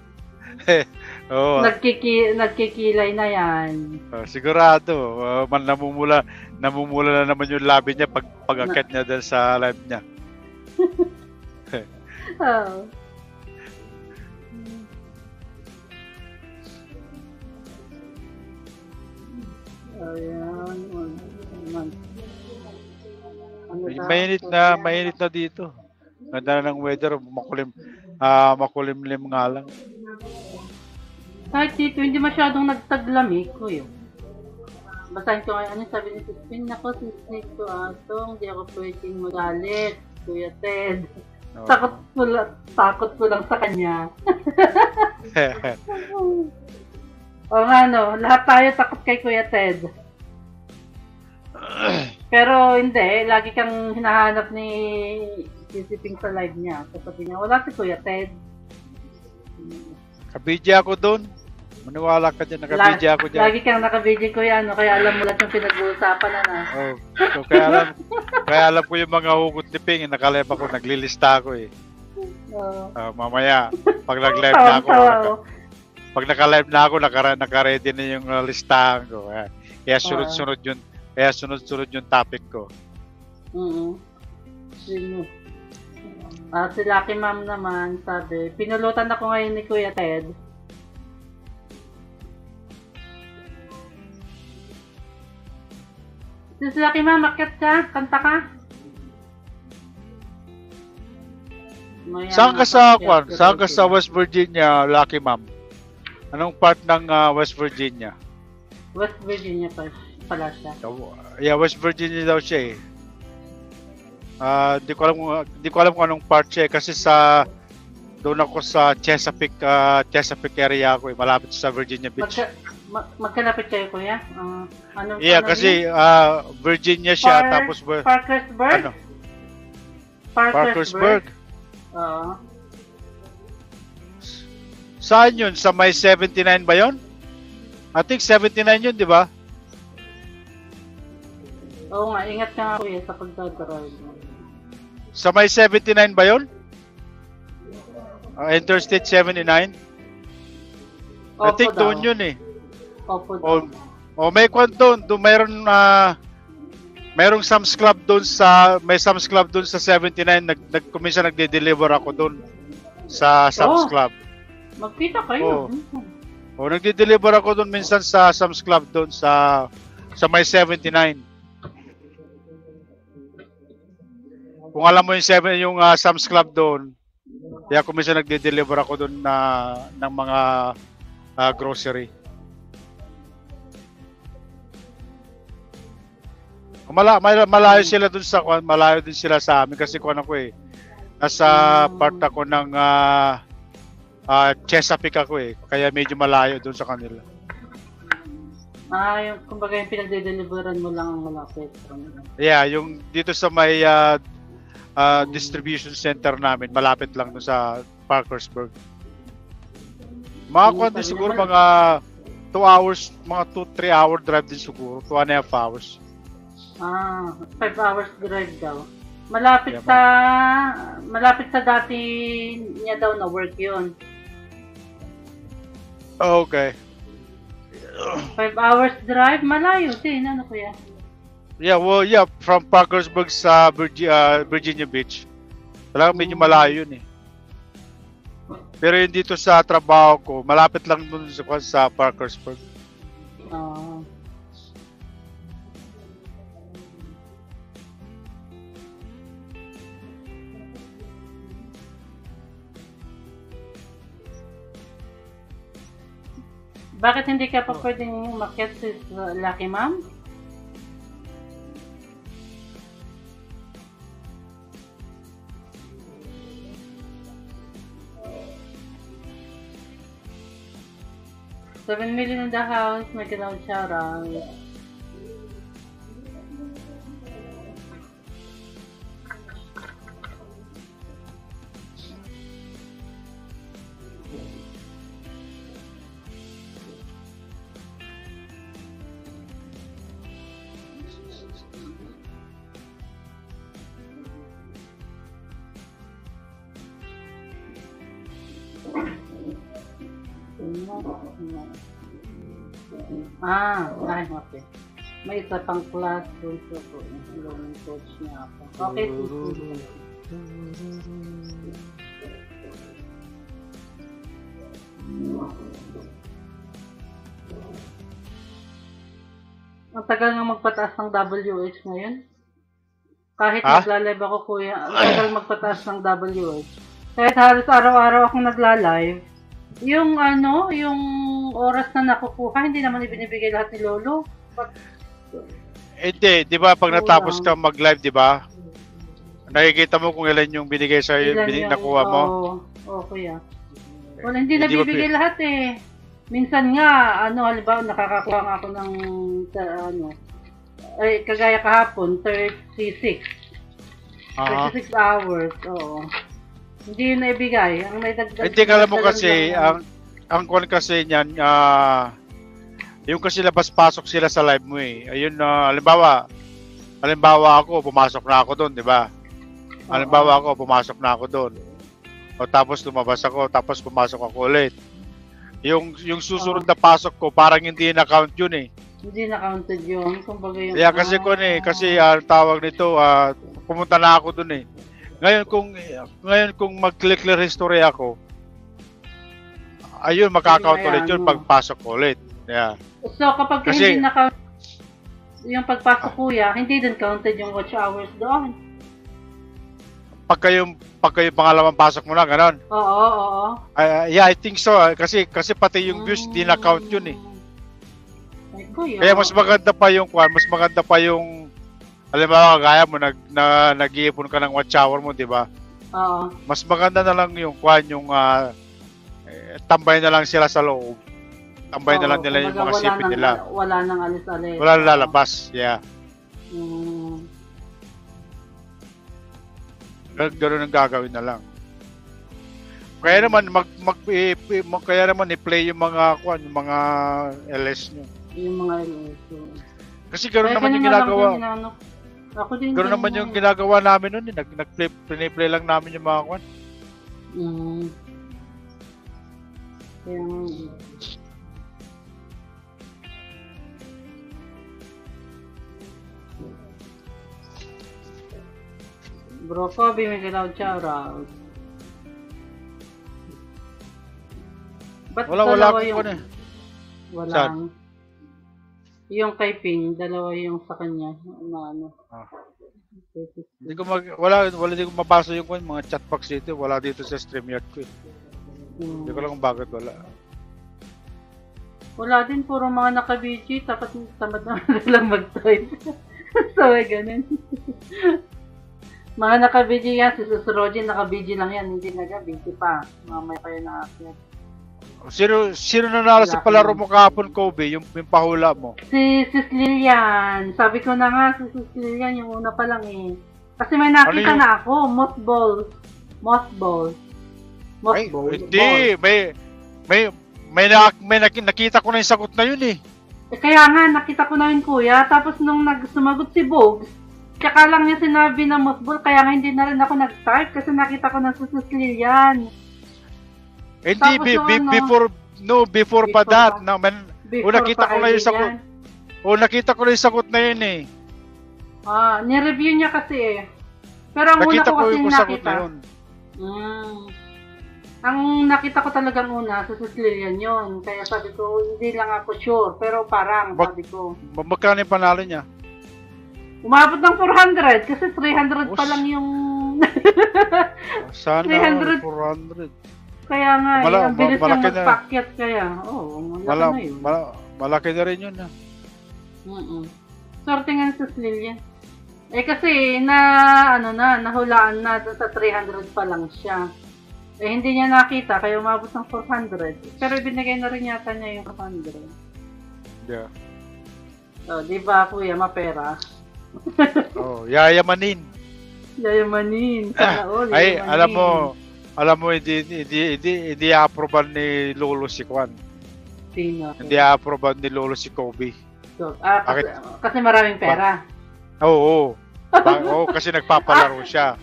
Nagkikilay na yan. Sigurado, namumula na naman yung labi niya pag-akit niya dahil sa live niya. Ayan. Mainit na dito. Ganda na ng weather, makulimlim nga lang. Kahit dito, hindi masyadong nagtaglamig ko yun. Basahin ko ngayon, sabi ni Sispin, nako, sisnake ko atong, hindi ako pwedeng magalit, Kuya Ted. Oo. Takot ko lang sa kanya. O nga no, lahat tayo takot kay Kuya Ted. Pero hindi, lagi kang hinahanap ni Sisiping sa live niya. Sabi niya, wala si Kuya Ted. Kabidya ako doon. Maniwala ka dyan, nakabidya ako dyan. Lagi kang nakabidya Kuya, ano, kaya alam mo lahat yung pinag-uusapan na. Oh, so, kaya alam ko yung mga hugot ni Ping, nakalib ako, naglilista ako eh. Mamaya, pag nag-live na ako, pag naka-live na ako, naka-ready na yung listahan ko. Kaya sunod-sunod yung topic ko. Sino? Si Lucky Ma'am naman, sabi, pinulutan ako ngayon ni Kuya Ted. Si Lucky Ma'am, akyat ka, kanta ka. Saan ka sa West Virginia, Lucky Ma'am? Anong part ng West Virginia? West Virginia pala siya. Yeah, West Virginia daw siya eh. Di ko alam kung anong part siya eh, kasi doon ako sa Chesapeake area ako eh, malapit sa Virginia Beach. Magkalapit kayo, Kuya? Kasi Virginia siya, tapos Parkersburg? Parkersburg. Oo. Saan yun? Sa may 79 ba yun? I think 79 yun, di ba? Oo nga, ingat ka nga Kuya sa pagdadrive. Sa may 79 ba yun? Interstate 79? I think doon yun eh. Opo daw. May kwan doon. Mayroong Sam's Club doon may Sam's Club doon sa 79. Minsan nagde-deliver ako doon sa Sam's Club. Magkita kayo. Nagde-deliver ako doon minsan sa Sam's Club doon sa may 79. Kung alam mo yung Sam's Club doon, kaya kung minsan nagde-deliver ako doon ng mga grocery. Malayo sila doon malayo din sila sa amin kasi kung ano ko eh. Nasa part ako ng Chesapeake ako eh. Kaya medyo malayo doon sa kanila. Kumbaga yung pinagde-deliveran mo lang ang malapit. Yeah, yung dito sa may distribution center namin, malapit lang doon sa Parkersburg. Mga din siguro mga 2 hours, mga 2-3 hour drive din siguro, 2.5 hours. 5 hours drive daw. Malapit sa dati niya daw na work yun. Okay. 5 hours drive, malayo din, ano Kuya? Yeah, from Parkersburg sa Virginia Beach. Talagang medyo malayo yun eh. Pero yung dito sa trabaho ko, malapit lang dun sa Parkersburg. Bakit hindi ka pa pwedeng umakyat sa Lucky Ma'am? $7 million in the house, make it out shout out. Okay. May isa pang class doon sa learning coach niya ako. Okay, ang tagal nga magpataas ng WH ngayon. Kahit nagla-live ako, Kuya, ang tagal magpataas ng WH. Kahit halos araw-araw akong nagla-live, yung oras na nakukuha, hindi naman ibinibigay lahat ni Lolo. Hindi, di ba pag natapos ka mag-live, di ba? nakikita mo kung ilan yung binigay sa Ilan yung, nakuha mo. Oo, kuya. Wala, hindi Hindi ba nabibigay lahat eh. Minsan nga, halimbawa, nakakakuha nga ako ng, kagaya kahapon, 36. 36 hours, oo. Hindi yun naibigay. Ang may dagdag. Hindi, alam mo kasi, ang kwan kasi niyan, yung kasi labas-pasok sila sa live mo eh. Ayun, halimbawa ako, pumasok na ako doon, di ba? Halimbawa ako, pumasok na ako doon. O tapos lumabas ako, tapos pumasok ako ulit. Yung susunod na pasok ko, parang hindi na-count yun eh. Hindi na-counted yun. Kumbaga yung... Kaya kasi kasi tawag nito, pumunta na ako doon eh. Ngayon kung mag-clear history ako, ayun, makaka-count ulit yun pagpasok ko ulit. Yeah. So kapag hindi na-count yung pagpasok kuya, hindi din counted yung watch hours doon. Pag kayo pangalawang pasok mo na, ganon. Oo. Yeah, I think so. Kasi pati yung views, di na-count yun eh. Ay, kuya. Kaya mas maganda pa yung halimbawa, gaya mo, nag-iipon ka ng watch hour mo, di ba? Oo. Mas maganda na lang yung tambay na lang sila sa loob. Tambay na lang nila yung mga sipin nila. Wala nang alis-alis. Wala nang lalabas, yeah. Ganoon ang gagawin na lang. Kaya naman kaya naman i-play yung mga LS nyo. Yung mga LS. Kasi ganoon naman yung ginagawa. Ganoon naman yung ginagawa namin noon, nag-play lang namin yung mga kwan. Bro Kobe, may galaw shoutout. Ba't wala akong yung... eh. Walang. Yung kay Ping, dalawa yung sa kanya. Hindi ko wala din ko mabasa yung mga chat box dito. Wala dito sa StreamYard ko eh. Hindi ko lang kung bakit wala. Wala din, puro mga naka-BG, tamad na lang mag-type. So, ganun. Mga naka-BG yan, si Susurojin, naka-BG lang yan, hindi naka-BG pa. Mamaya kayo na-akit. Sino nanalo sa palaro mo kahapon, Kobe? Yung pahula mo? Si Lilian. Sabi ko na nga, si Lilian, yung una pa lang eh. Kasi may nakita na ako, mothball. Ay, hindi, nakita ko na yung sagot na yun eh. Kaya nga, nakita ko na yun kuya, tapos nung sumagot si Bogs, tsaka lang niya sinabi na mothball, kaya nga hindi na rin ako nag-type kasi nakita ko na si Lilian. Hindi, before pa that. Nakita ko na yung sagot. Nakita ko na yung sagot na yun eh. Ni-review niya kasi eh. Pero ang una ko kasi nakita. Ang nakita ko talagang una, sa Lilian yun. Kaya sabi ko, hindi lang ako sure. Pero parang, sabi ko. Magkano yung panalo niya? Umabot ng 400 kasi 300 pa lang yung... Sana 300. 400. Kaya nga, ang bilis lang magpakyat kaya. Malaki na yun. Malaki na rin yun. Swerte nga sa Lilian. Kasi nahulaan na sa 300 pa lang siya. Hindi niya nakita, kaya umabot ng 400. Pero binigay na rin yata niya yung 400. Yeah. Di ba, kuya, mapera? Yayamanin. Sana all, ay, alam mo, hindi aproban ni Lolo si Kwan. Sino? Hindi aproban ni Lolo si Kobe. Kasi maraming pera. Oo. Kasi nagpapalaro siya.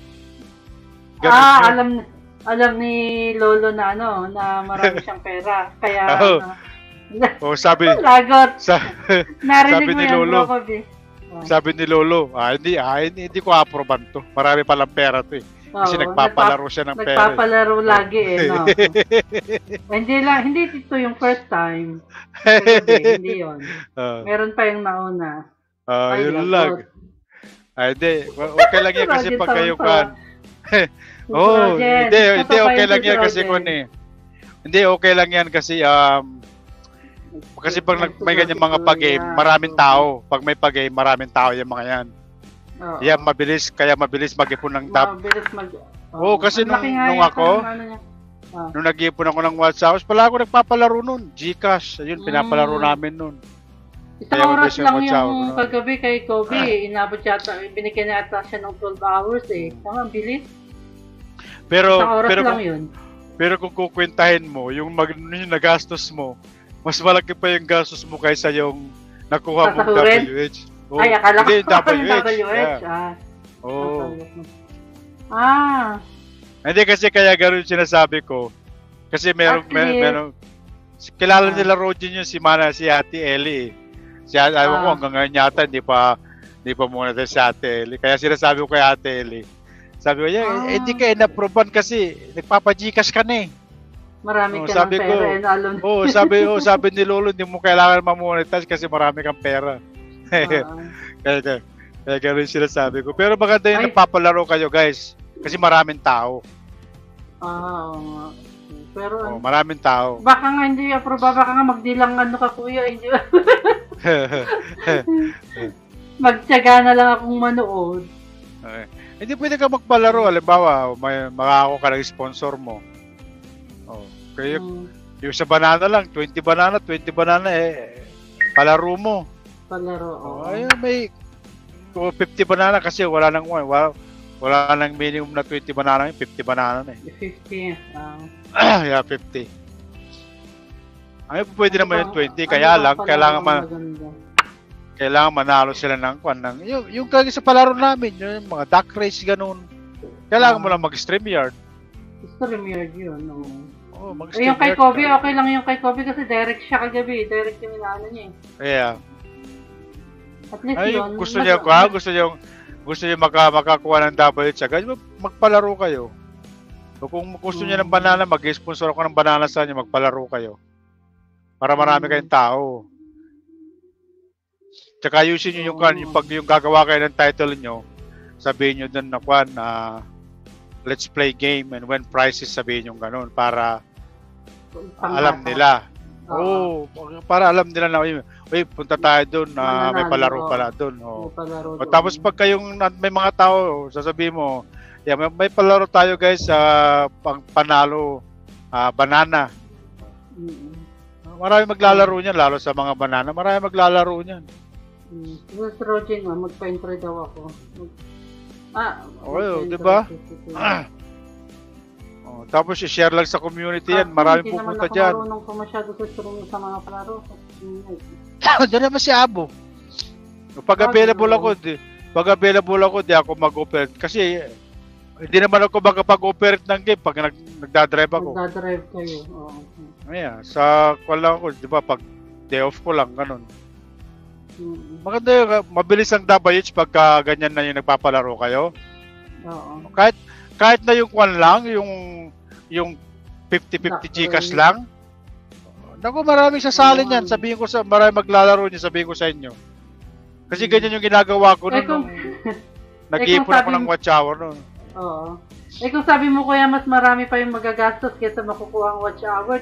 Alam ni Lolo na na marami siyang pera. Kaya sabi lagot. Sabi ni Lolo. Sabi ni Lolo, hindi ko aproban to. Marami palang pera to eh. Kasi nagpapalaro siya ng pera. Nagpapalaro lagi no. Hindi ito yung first time. Hindi yun. Meron pa yung nauna. Yun lang. Hindi. Okay lang yan kasi pag kayo kan. Hindi okay lang yan kasi kun eh. Hindi okay lang yan kasi kasi pag may ganyan mga pag-game, maraming tao. Pag may pag-game, maraming tao yung mga yan. Oo. Kaya mabilis mag-ipon ng Mabilis Oo, kasi ang laki nga nung yata ako, ng ano niya. nung nag-iipon ako ng watch hours, pala ako nagpapalaro nun. Gcash, ayun, pinapalaro namin nun. Isang Kaya oras mabilis yung lang watch hour, yung no? kagabi kay Kobe. Inabot yata, binigyan yata siya ng 12 hours eh. Tama, bilis. Pero, Isang oras pero, lang kung, yun. pero kung kukwentahin mo, yung nagastos mo, mas malaki pa yung gastos mo kaysa yung nakuha mong Sasahurin? WH. Oh, Ay, akala ko hindi, yung WH. Yeah. Oh. Hindi kasi kaya gano'n sinasabi ko. Kasi meron, kilala nila Rodin yung si Ate Ellie. Ayaw ko hanggang ngayon yata, hindi pa muna tayo si Ate Ellie. Kaya sinasabi ko kay Ate Ellie. Sabi ko, hindi ka in-approvean kasi nagpapa-Gcash ka na eh. Marami ka ng pera. Sabi ni Lolo, hindi mo kailangan ma-monetize kasi marami kang pera. Kaya gano'n sinasabi ko. Pero maganda yung nagpapalaro kayo guys. Kasi maraming tao. Oo. Pero maraming tao. Baka nga hindi approve, baka nga magdilang ka kuya, hindi ba? Magtiyaga na lang akong manood. Hindi pwede ka magpalaro. Halimbawa, makako ka ng sponsor mo. Kaya yung sa banana lang, 20 banana, palaro mo. Ayun, may 50 banana kasi wala nang minimum na 20 banana, 50 banana na eh. 50. Yeah, 50. Ay, pwede naman yung 20, kaya lang kailangan manalo sila ng yung kaya sa palaro namin, yung mga duck race ganun. Kailangan mo lang mag-StreamYard. StreamYard yun, mag-StreamYard. Yung kay Kobe, okay lang yung kay Kobe kasi direct siya kagabi, direct yung inaano niya eh. Yeah. At least yun. Gusto niya makakuha ng WH agad, magpalaro kayo. So, kung gusto niya ng banana, mag-sponsor ako ng banana sa inyo, magpalaro kayo. Para marami kayong tao. Tsaka ayusin niyo pag yung gagawa kayo ng title niyo, sabihin niyo doon na let's play game and win prizes, sabihin niyo ganoon para alam nila. Para alam nila na punta tayo doon na may palaro pala doon. Tapos pag kayong may mga tao, sasabihin mo, may palaro tayo guys sa panalo banana. Marami maglalaro niyan, lalo sa mga banana. Marami maglalaro niyan. Gusto Roger magpa-intro daw ako. Di ba? Tapos i-share lang sa community yan. Marami pupunta dyan. Hindi naman ako marunong masyado sa mga palaro. Diyan naman si Abo. Pag available ako, di ako mag-operate. Kasi hindi naman ako makapag-operate ng game pag nagdadrive ako. Nagdadrive kayo, sa lang ako, di ba, pag day off ko lang, ganun. Maganda yung, mabilis ang WH pagka ganyan na yung nagpapalaro kayo. Kahit na yung lang, yung 50-50 Gcash lang. Naku, maraming sasalin yan. Sabihin ko maraming maglalaro niya, sabihin ko sa inyo. Kasi ganyan yung ginagawa ko nung nag-iipon ako ng watch hour noon. Oo. Kung sabi mo kuya, mas marami pa yung magagastos kaysa makukuha ang watch hour,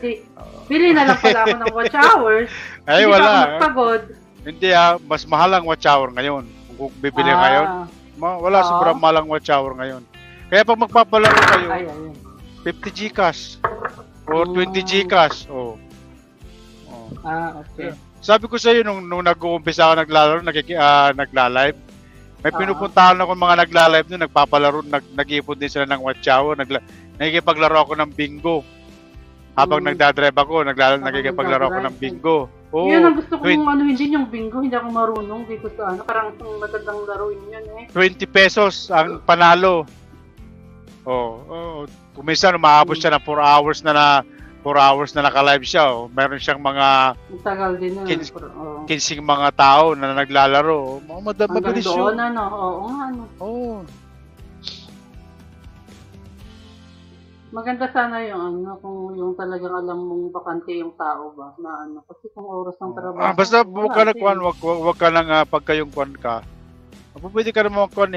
pili na lang pala ako ng watch hours. Ay, hindi wala. Pa ako magpagod. Hindi mas mahal ang watch hour ngayon. Kung bibili ngayon, wala sobrang mahal ang watch hour ngayon. Kaya pag magpapalaro kayo, 50 Gcash or 20 Gcash. Okay. Sabi ko sa iyo nung nag-uumpisa ako nagla-live, may pinupuntahan ako mga nagla-live doon, nagpapalaro, nag-iipon din sila ng watch hour, nakikipaglaro ako ng bingo. Habang nagdadrive ako, nakikipaglaro ako ng bingo. Yun ang gusto kong hindi yung bingo, hindi ako marunong dito sa parang magandang laruin yun 20 pesos ang panalo. Kung minsan umaabot siya ng 4 hours na naka-live siya. Meron siyang mga tagal din na. 15 mga tao na naglalaro. Mabilis yun. Maganda sana yung kung yung talagang alam mong bakante yung tao ba na kasi kung oras ng trabaho. Basta huwag ka nagkuhan, huwag ka nang pagka yung kuhan ka. Pwede ka naman kuhan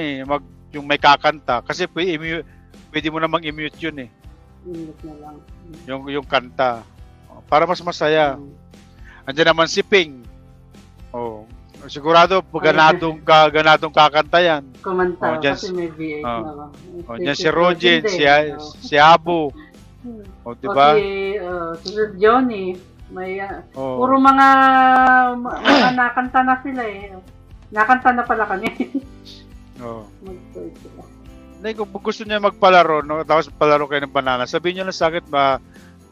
yung may kakanta kasi pwede mo namang i-mute yun Mute na lang. Yung kanta. Para mas masaya. Andiyan naman si Ping. Sigurado, ganadong kakanta yan. Kumanta, Oh, dyan kasi may V8 oh. na ba. O, dyan si Rogin, din. si Abu. O, diba? Si Johnny, may, Oh. puro mga nakanta na sila eh. Nakanta na pala kami. Oh. Mag-start sila. Hindi, kung gusto niya magpalaro, no, tapos palaro kayo ng banana, sabihin niyo lang sa akin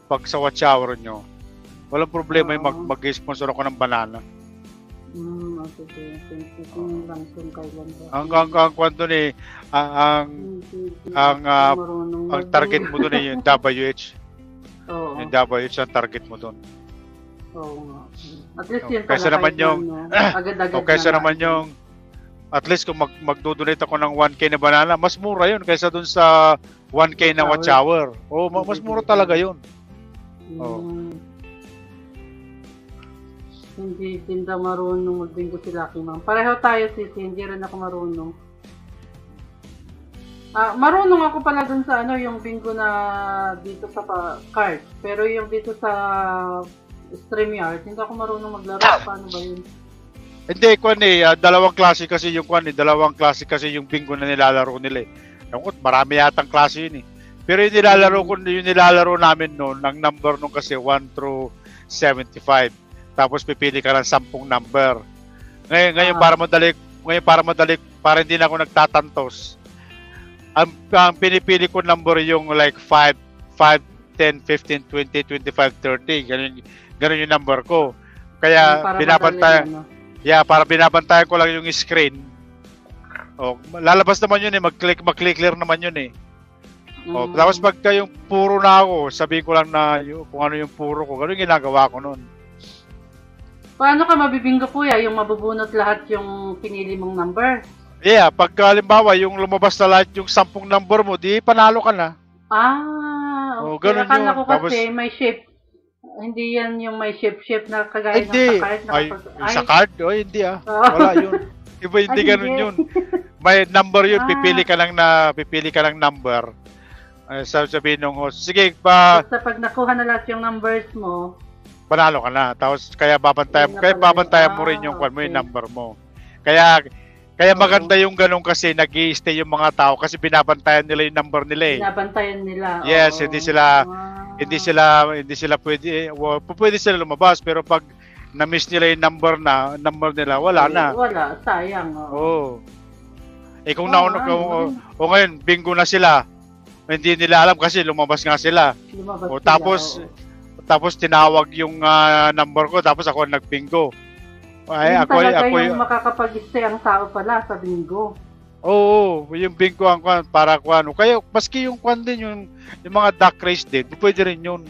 pag sa watch hour nyo. Walang problema yung mag-sponsor ako ng banana. Okay. Thank you lang kung kailan ba. Ang kwento ni, ang target mo doon yung WH. Oo. Yung WH ang target mo doon. Oo nga. At least yun Kaysa pala naman yung, agad-agad kaysa naman yung, at least kung magdodonate ako ng 1K na banana, mas mura yun kaysa dun sa 1K na watch hour. Oh, mas mura talaga yun. Oh. Hindi din daw marunong magbingo si Lucky Ma'am. Pareho tayo, sis. Hindi rin ako marunong. Marunong ako pala dun sa yung bingo na dito sa card. Pero yung dito sa StreamYard, hindi ako marunong maglaro. Paano ba yun? Hindi, dalawang klase kasi yung bingo na nilalaro nila eh. Marami yatang klase yun eh. Pero yung nilalaro namin noon, ang number nung kasi 1 through 75. Tapos pipili ka ng 10 number. Ngayon para madali, para hindi na ako nagtatantos. Ang pinipili ko number yung like 5, 10, 15, 20, 25, 30. Ganun yung number ko. Kaya para binabantayan ko lang yung screen. Oh, lalabas naman yun eh, mag-clear naman yun eh. Oh, tapos pagka yung puro na ako, sabihin ko lang na kung ano yung puro ko. Ganun yung ginagawa ko noon. Paano ka mabibinggo, kuya? Yung mabubunot lahat yung pinili mong number? Yeah, pag halimbawa yung lumabas na lahat yung 10 number mo, di panalo ka na. Okay. Oh, ganun yun. Akala ko kasi may shape. Hindi yan yung may shape na kagaya ng sa card. Sa card? Oh, hindi Wala yun. Iba hindi ganun yun. May number yun, pipili ka lang number. Sabihin nung host, sige pa. Basta pag nakuha na lahat yung numbers mo, panalo ka na. Tapos kaya babantayan mo rin yung yung number mo. Kaya maganda yung ganun kasi nag-i-stay yung mga tao kasi binabantayan nila yung number nila eh. Binabantayan nila. Yes, hindi sila pwede sila lumabas pero pag na-miss nila yung number nila, wala na. Wala, sayang. Oo. Kung ngayon, bingo na sila. Hindi nila alam kasi lumabas nga sila. Tapos tinawag yung number ko tapos ako nagbingo. Ako yung makakapag-stay ang tao pala sa bingo. Oo, yung bingo ang para ano. Kaya maski yung din yung mga duck race din, pwede rin yun.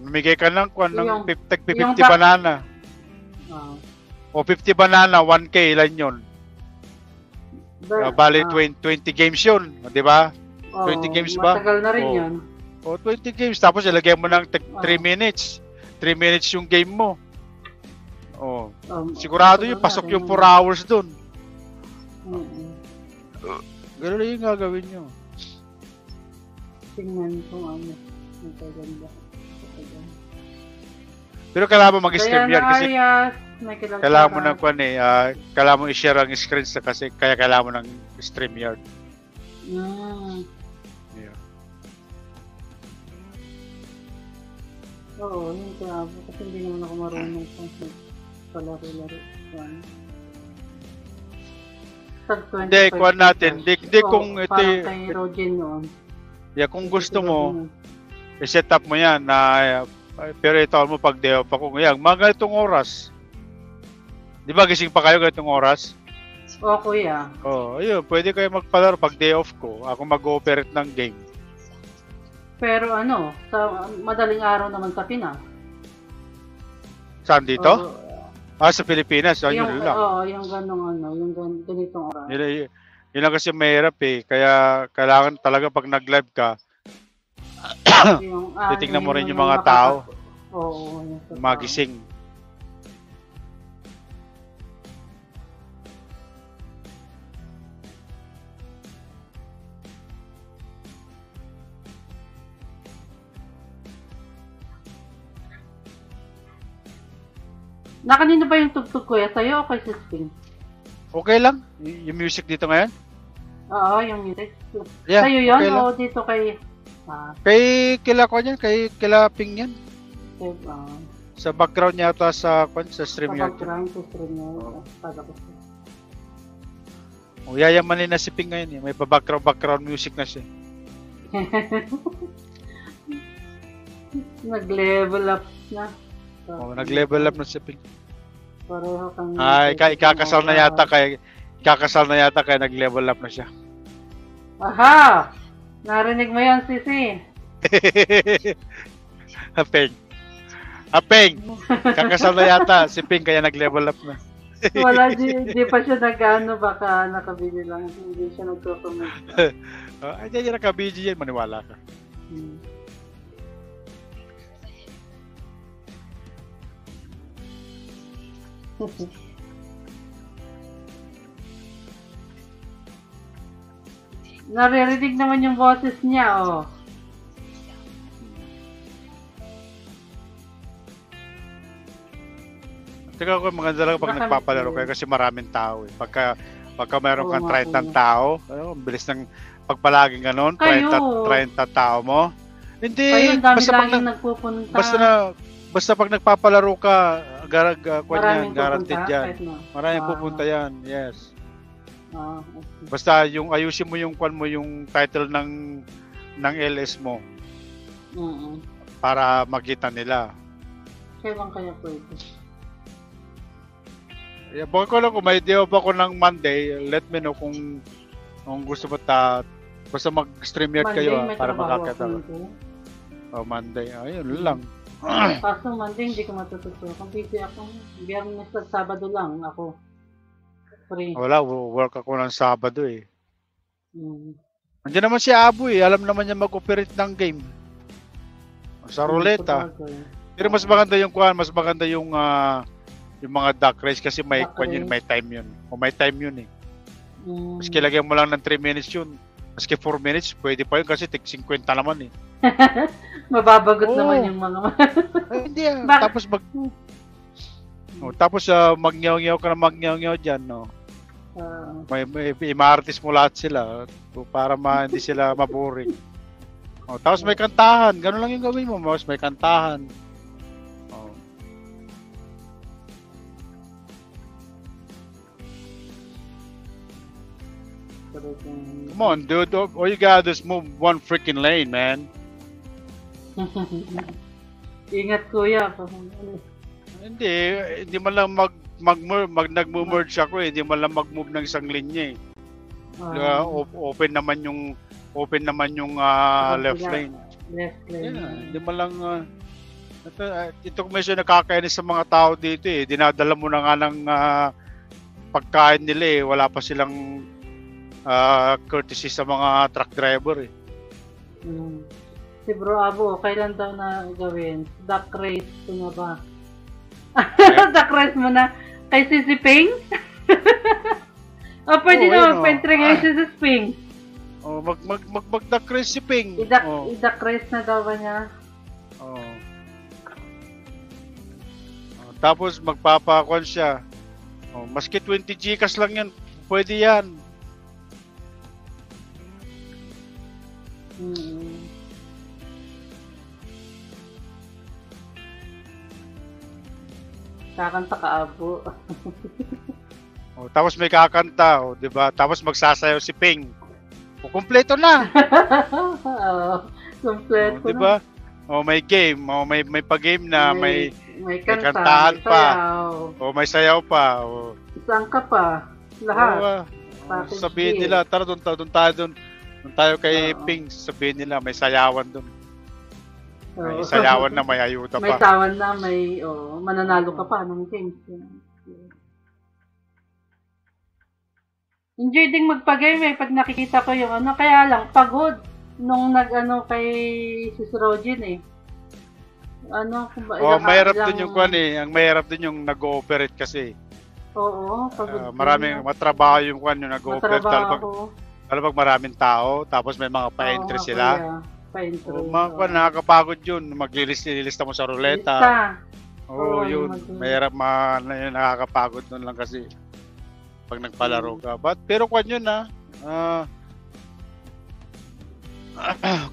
Mamigay ka ng ng 50 banana. O 50 banana, 1K ilan yun? Bali 20 games yun, di ba? 20 games ba? Matagal na rin yun. O 20 games, tapos ilagay mo ng 3 minutes. 3 minutes yung game mo. Oh. Sigurado yung pasok yung 4 hours dun. Ganun yung gagawin nyo. Tingnan ko magaganda. Pero kailangan mo mag-stream yan kasi kailangan mo kailangan mo i-share ang screen kasi kaya kailangan mo ng StreamYard. Yeah. Oo, yun kaya kasi hindi naman ako marunong palaro-laro. Hindi, kuha natin. Hindi kung ito parang kay Rogin noon. Yeah, kung gusto mo, i-set up mo yan na pero ito mo pag day off ako ngayon, mga ganitong oras. Di ba gising pa kayo ganitong oras? Oo, kuya. Ayun, pwede kayo magpalaro pag day off ko. Ako mag-ooperate ng game. Pero sa madaling araw naman sa Pinas. Saan dito? Sa Pilipinas. Yun lang. Oo, yung ganitong oras. Yun lang kasi mahirap eh. Kaya kailangan talaga pag nag-live ka, titignan mo rin yung mga tao. Oo. Magising. Nakanino ba yung tugtog kuya? Sa'yo o kay Sisping? Okay lang? Yung music dito ngayon? Oo, yung music. Yeah, Sa'yo yun okay lang. o dito kay... Kila ko yan, kila Ping yan. Kay Sa background yata sa stream sa yata. background, sa stream niya. Yayamanin na si Ping ngayon eh. May background music na siya. Nag-level up na. Nag-level up na si Ping. Pareho kang... Ikakasal na yata kaya nag-level up na siya. Aha! Narinig mo yan, Sisi. Ping. Ping! Kakasal na yata si Ping kaya nag-level up na. Wala, di pa siya nag-ano, baka nakabili lang. Hindi siya nagko-comment. Ay, diyan nakabidyo yan, maniwala ka. Naririnig naman yung boses niya, oh. Teka ko, maganda lang pag nagpapalaro kayo kasi maraming tao eh. Pagka mayroon kang 30 Oo, tao, ang bilis ng pagpalaging ganon, 30 tao mo. Hindi, Kayo, ang dami laging nagpupunta. Basta pag nagpapalaro ka, Maraming guaranteed pupunta, yan. kahit na. Maraming pupunta yan, yes. Okay. Basta yung ayusin mo yung title ng LS mo para makita nila. Kailan kaya pwede? Baka ko lang kung may idea ba ko ng Monday, let me know kung gusto mo basta mag-stream yard kayo para makakita. Monday, ayun lang. Kaso Monday hindi ko matututo. Kung busy ako, Biyernes at Sabado lang ako. Free. Wala, work ako ng Sabado eh. Andiyan naman si Abu eh, alam naman niya mag-operate ng game. Sa ruleta. Pero mas maganda yung mga duck race kasi may time yun. O may time yun eh. Maski lagyan mo lang ng 3 minutes yun. Maski 4 minutes, pwede pa yun kasi tig 50 naman eh. Mababagot naman yung mga... Hindi ah. Tapos magnyaw-nyaw ka na magnyaw-nyaw dyan, no? May ima-artist mo lahat sila para hindi sila maboring. Tapos may kantahan. Ganun lang yung gawin mo. Mas may kantahan. Come on, dude. All you gotta do is move one freaking lane, man. Ingat kuya. Hindi man lang nag-merge ako eh. Hindi man lang mag-move ng isang linya eh. Open naman yung left lane. Left lane. Yeah, hindi man lang ito medyo nakakainis sa mga tao dito eh. Dinadala mo na nga ng pagkain nila eh. Wala pa silang courtesy sa mga truck driver eh. Si Bro Abo, kailan daw na gawin? Duck race ko na ba? Duck race mo na kay Sisi Ping? Pwede naman pa-entry ngayon si Sisi Ping. Mag-duck race si Ping. I-duck race na daw ba niya? Tapos magpapakuan siya. Maski 20 Gcash lang yan, pwede yan. Kakanta ka, Abo. Tapos may kakanta, di ba? Tapos magsasayaw si Ping. Kumpleto na. Kumpleto di ba? May game, may pa-game na, may kantahan pa. May sayaw pa. Saan ka pa? Lahat. Sabihin nila, tara doon tayo kay Ping, sabihin nila may sayawan doon. May sayawan na, may ayuda pa. May sayawan na, may mananalo ka pa ng games. Enjoy ding magpa-game eh pag nakikita ko yung kaya lang pagod nung kay Sis Rogin eh. Mahirap din yung ang mahirap din yung nag-ooperate kasi. Oo, pagod. Matrabaho yung yung nag-ooperate talagang maraming tao, tapos may mga pa-entry sila. Pa-entry. Nakakapagod yun. Maglilista mo sa ruleta. Oo, Oo, yun. Mahirap nakakapagod nun lang kasi pag nagpalaro ka. Pero kwan yun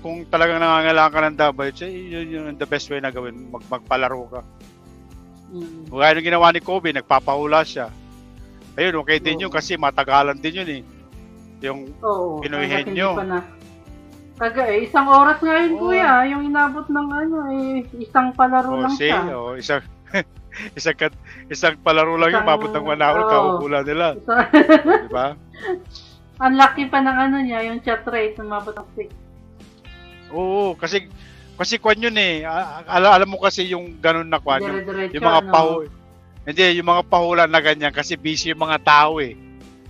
kung talagang nangangailangan ka ng WC, yun yung the best way na gawin, magpalaro ka. Kaya nung ginawa ni Kobe, nagpapahula siya. Ayun, okay din yun kasi matagalan din yun eh. Yung Pinoyhen nyo. Isang oras nga yun, kuya. Yung inabot ng isang palaro lang siya. Isang palaro lang yung mabot ng 1 hour, kaubula nila. Diba? Ang laki pa ng niya, yung chat rate, umabot ng 6. Oo, kasi kwan yun eh. Alam mo kasi yung ganun na kwan. Yung mga yung mga pahula na ganyan kasi busy yung mga tao eh.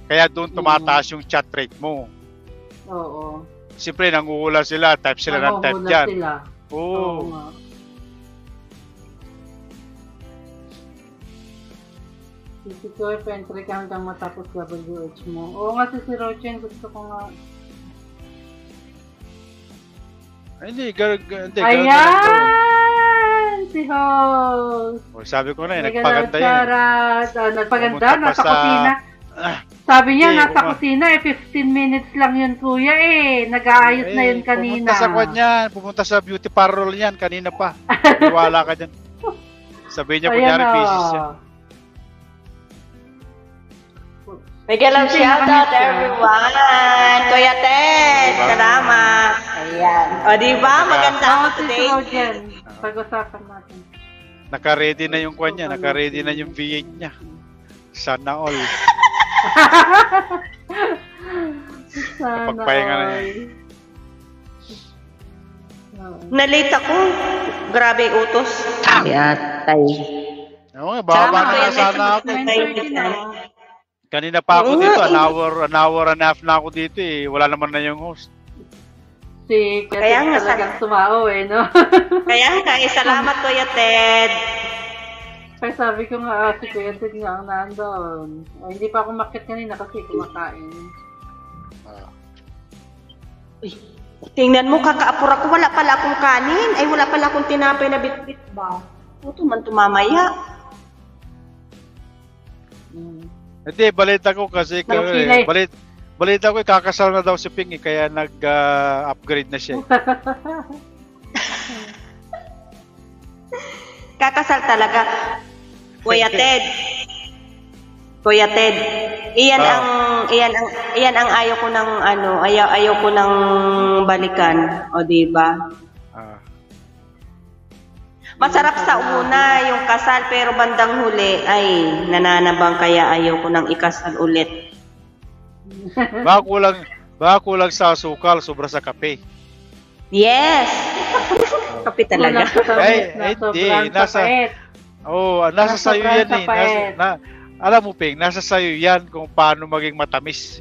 Kaya doon tumataas yung chat rate mo. Oo. Siyempre, nanguhula sila. Type sila ng type dyan. Oo. Si Joy, pa-entry ka hanggang matapos WH mo. Oo nga, si Rochen, gusto ko nga. Hindi. Ayan! Si Host! Sabi ko na nagpaganda yan. Nagpaganda, nasa kusina. Sabi niya, nasa kusina 15 minutes lang yun, kuya nag-aayos na yun kanina. Pumunta sa kwan yan, pumunta sa beauty parlor yan, kanina pa. Iwala ka dyan. Sabi niya, kunyari, busy siya. Mega love shoutout everyone! Kuya Ted, salamat! Ayan. O, diba? Maganda ako today. Pag-usapan natin. Naka-ready na yung kwan niya, naka-ready na yung V8 niya. Sana all. Pagpahinga na yan. Nalate ako. Grabe utos. Yatay. Oo, baba na sana ako. Kanina pa ako dito, an hour and a half na ako dito eh. Wala naman na yung host. Kaya nga talagang sumao no? Kaya nga, salamat Kuya Ted. Kaya sabi ko nga, si Kuya Ted nga ang nandun. Hindi pa ako makit kanina kasi kumakain. Tingnan mo, kakaapura ko, wala pala akong kanin. Ay, wala pala akong tinapay na bitbit ba? Puto man tumamaya. Hindi, balita ko kasi balita ko kakasal na daw si Ping kaya nag-upgrade na siya. Kakasal talaga. Kuya Ted. Iyan ang ayaw ko ng ayaw ko ng balikan, o di ba? Masarap sa una yung kasal pero bandang huli ay nananabang kaya ayaw ko nang ikasal ulit. Baka kulang sa asukal, sobra sa kape. Yes. Kape talaga. Hindi, nasa sayo yan eh. Alam mo, Ping, nasa sayo yan kung paano maging matamis.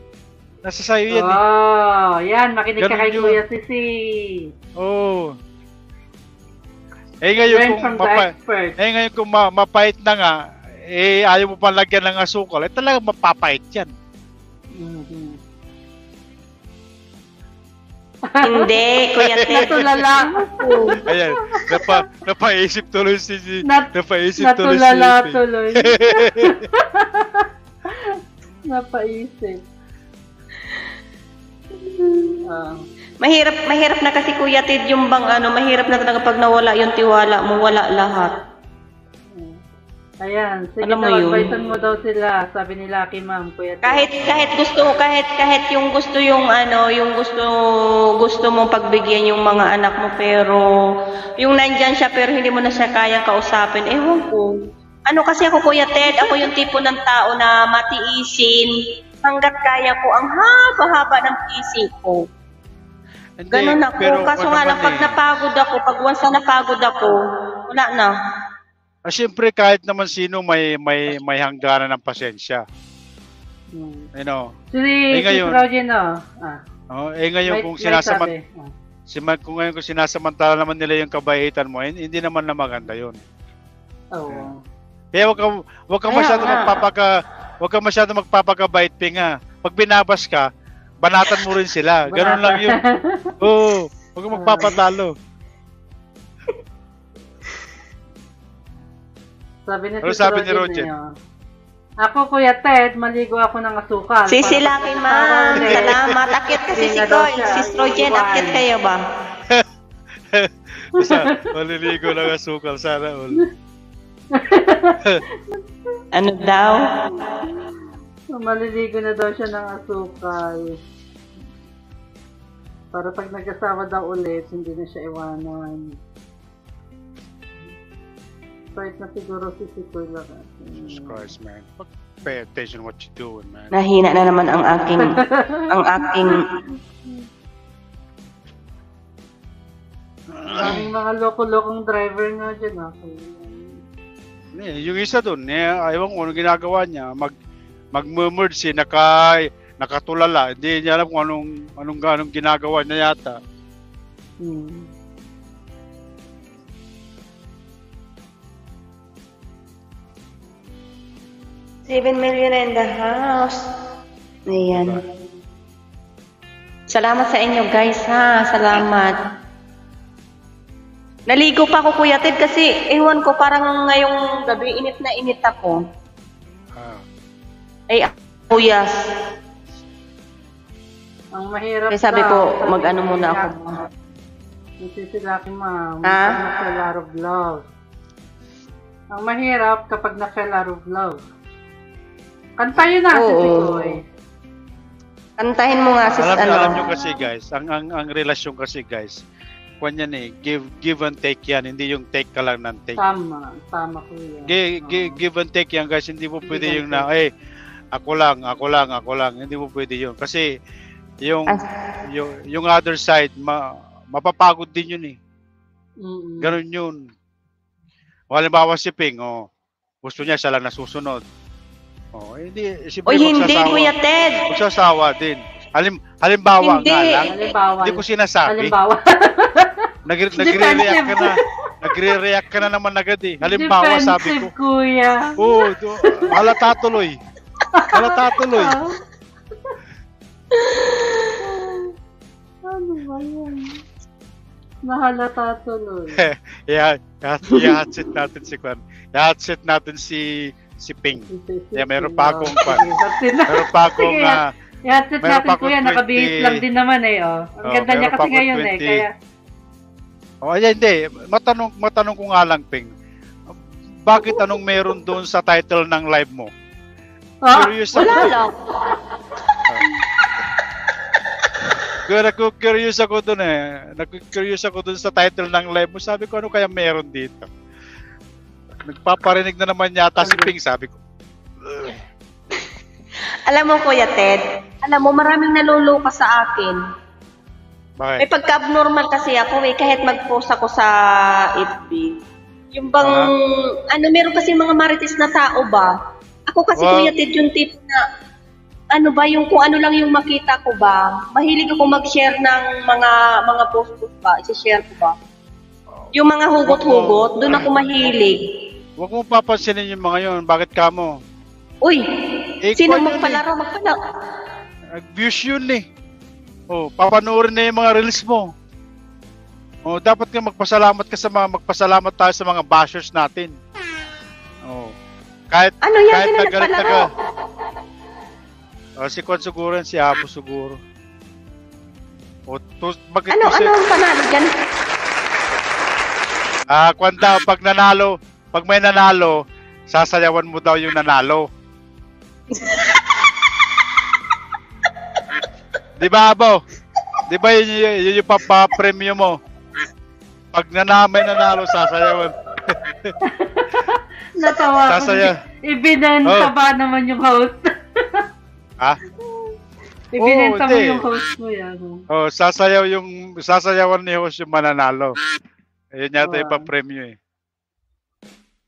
Nasa sayo yan eh. Yan, makinig ka kay Kuya Sisi. Ngayon kung mapait na nga, ayaw mo pa lagyan ng asukal, talagang mapapait yan. Hindi, Kuya Ted. Natulala. Ayan, napaisip tuloy si Natulala tuloy. Napaisip. Mahirap na kasi Kuya Ted yung mahirap na talaga pag nawala yung tiwala mo, wala lahat. Ayan, sige daw, advisean mo daw sila, sabi ni Lucky Ma'am, Kuya Ted. Kahit yung gusto mong pagbigyan yung mga anak mo pero yung nandyan siya pero hindi mo na siya kayang kausapin, ewan ko. Kasi ako Kuya Ted, ako yung tipo ng tao na matiisin hanggat kaya ko ang haba-haba ng isip ko. Ganun ako. Kaso nga lang, pag once na napagod ako, wala na. Siyempre, kahit naman sino may hangganan ng pasensya. You know? Ngayon, ngayon kung sinasamantala naman nila yung kabaitan mo, hindi naman na maganda yun. Oo. Kaya wag ka masyado magpapakabait, Ping, ha. Pag binabas ka, banatan mo rin sila. Ganun lang yun. Oo. Huwag kang magpapatalo. Sabi ni Ano Tito sabi ni Roger Roger? niya. Ako, Kuya Ted, maligo ako ng asukal. Sisi Para Lucky pag- Ma'am, ulit. salamat. Akit kasi Hindi si nga daw Koy. siya Sis Rojen, iwan. akit kayo ba? Basta, maliligo ng asukal. Sana all. Ano daw? Maliligo na daw siya ng asukal. Para pag nag-asawa daw ulit, hindi na siya iwanan. Kahit na siguro si Koy lang. Jesus Christ, man. Pay attention what you doing, man. Nahina na naman ang aking Daming mga loko-lokong driver nga dyan. Yung isa doon, ayaw ko anong ginagawa niya. Mag-merge nakatulala. Hindi niya alam kung anong ginagawa niya yata. Hmm. $7 million in the house. Ayan. Salamat sa inyo guys ha. Salamat. Naligo pa ako Kuya Ted kasi ewan ko parang ngayong gabi init na init ako. Ah. Ay, kuyas. Ang mahirap Kaya sabi daw, ko, sabi mag-ano ko, muna ako. Nasisilaki ma'am. Ha? Kapag naka-lot of love. Ang mahirap kapag naka-lot of love. Kantayin natin si Oo. Koy. Kantahin mo nga sis Alam nyo ano. kasi guys, ang relasyon kasi guys, kwan yan give and take yan, hindi yung take ka lang ng take. Tama Kuya. Give and take yan guys, hindi mo pwede Give yung and na, ako lang, hindi mo pwede yun. Kasi yung other side, mapapagod din yun eh. Mm-mm. Ganun yun. O halimbawa si Ping, gusto niya siya lang nasusunod. Hindi, Oy, hindi Kuya Ted. magsasawa din. Halimbawa Hindi. nga lang, Halimbawa. hindi ko sinasabi. Halimbawa. Nagre-react ka na. Nagre-react ka na naman agad eh. Halimbawa sabi ko, Defensive, Kuya. halata tuloy. Halata tuloy. Ano ba yan? Nahalata tuloy. I-hatset natin si Kwan. I-hatset natin si Ping. Meron pa akong Kwan. Meron pa akong I-hatset meron natin pa akong Kuya, nakabihis 20 lang din naman eh. Oh. Ang ganda niya meron pa kasi akong ngayon 20. Kaya, hindi. Matanong ko nga lang, Ping. Bakit anong meron doon sa title ng live mo? Curious ako. Wala lang. Nagko-curious ako doon eh. Nagko-curious ako doon sa title ng live mo. Sabi ko, ano kaya meron dito? Nagpaparinig na naman yata si Ping, sabi ko. Alam mo Kuya Ted, alam mo maraming naluluka sa akin. Bakit? May pagka-abnormal kasi ako kahit mag-post ako sa FB. Yung bang, meron kasi mga marites na tao ba? Ako kasi Wow. Kuya Ted yung tipo na, yung kung ano lang yung makita ko ba, mahilig ako mag-share ng mga post-post ba, isi-share ko ba. Yung mga hugot-hugot, doon ako mahilig. Huwag mo papansinin yung mga yun. Bakit ka mo? Uy, sino kwan yun magpalaro? Views yun eh. Papanoorin na yung mga reels mo. Dapat ka magpasalamat tayo sa mga bashers natin. Kahit Ano yan, kahit sino nagalit nagpalaro? Si Kwan siguro yan, si Apo siguro. Bakit Ano kasi, ang panalo dyan? Kwan daw, pag may nanalo, sasayawan mo daw yung nanalo. Di ba, Abo? Di ba yun yung papa-premium mo? Pag may nanalo, sasayawan. natawa ko. Sasaya. Ibinenta ba naman yung host? Ha? Ibinenta mo hindi. yung host mo yan. Sasayawan ni host yung mananalo. Ayun yata yung Wow. pa-premium eh.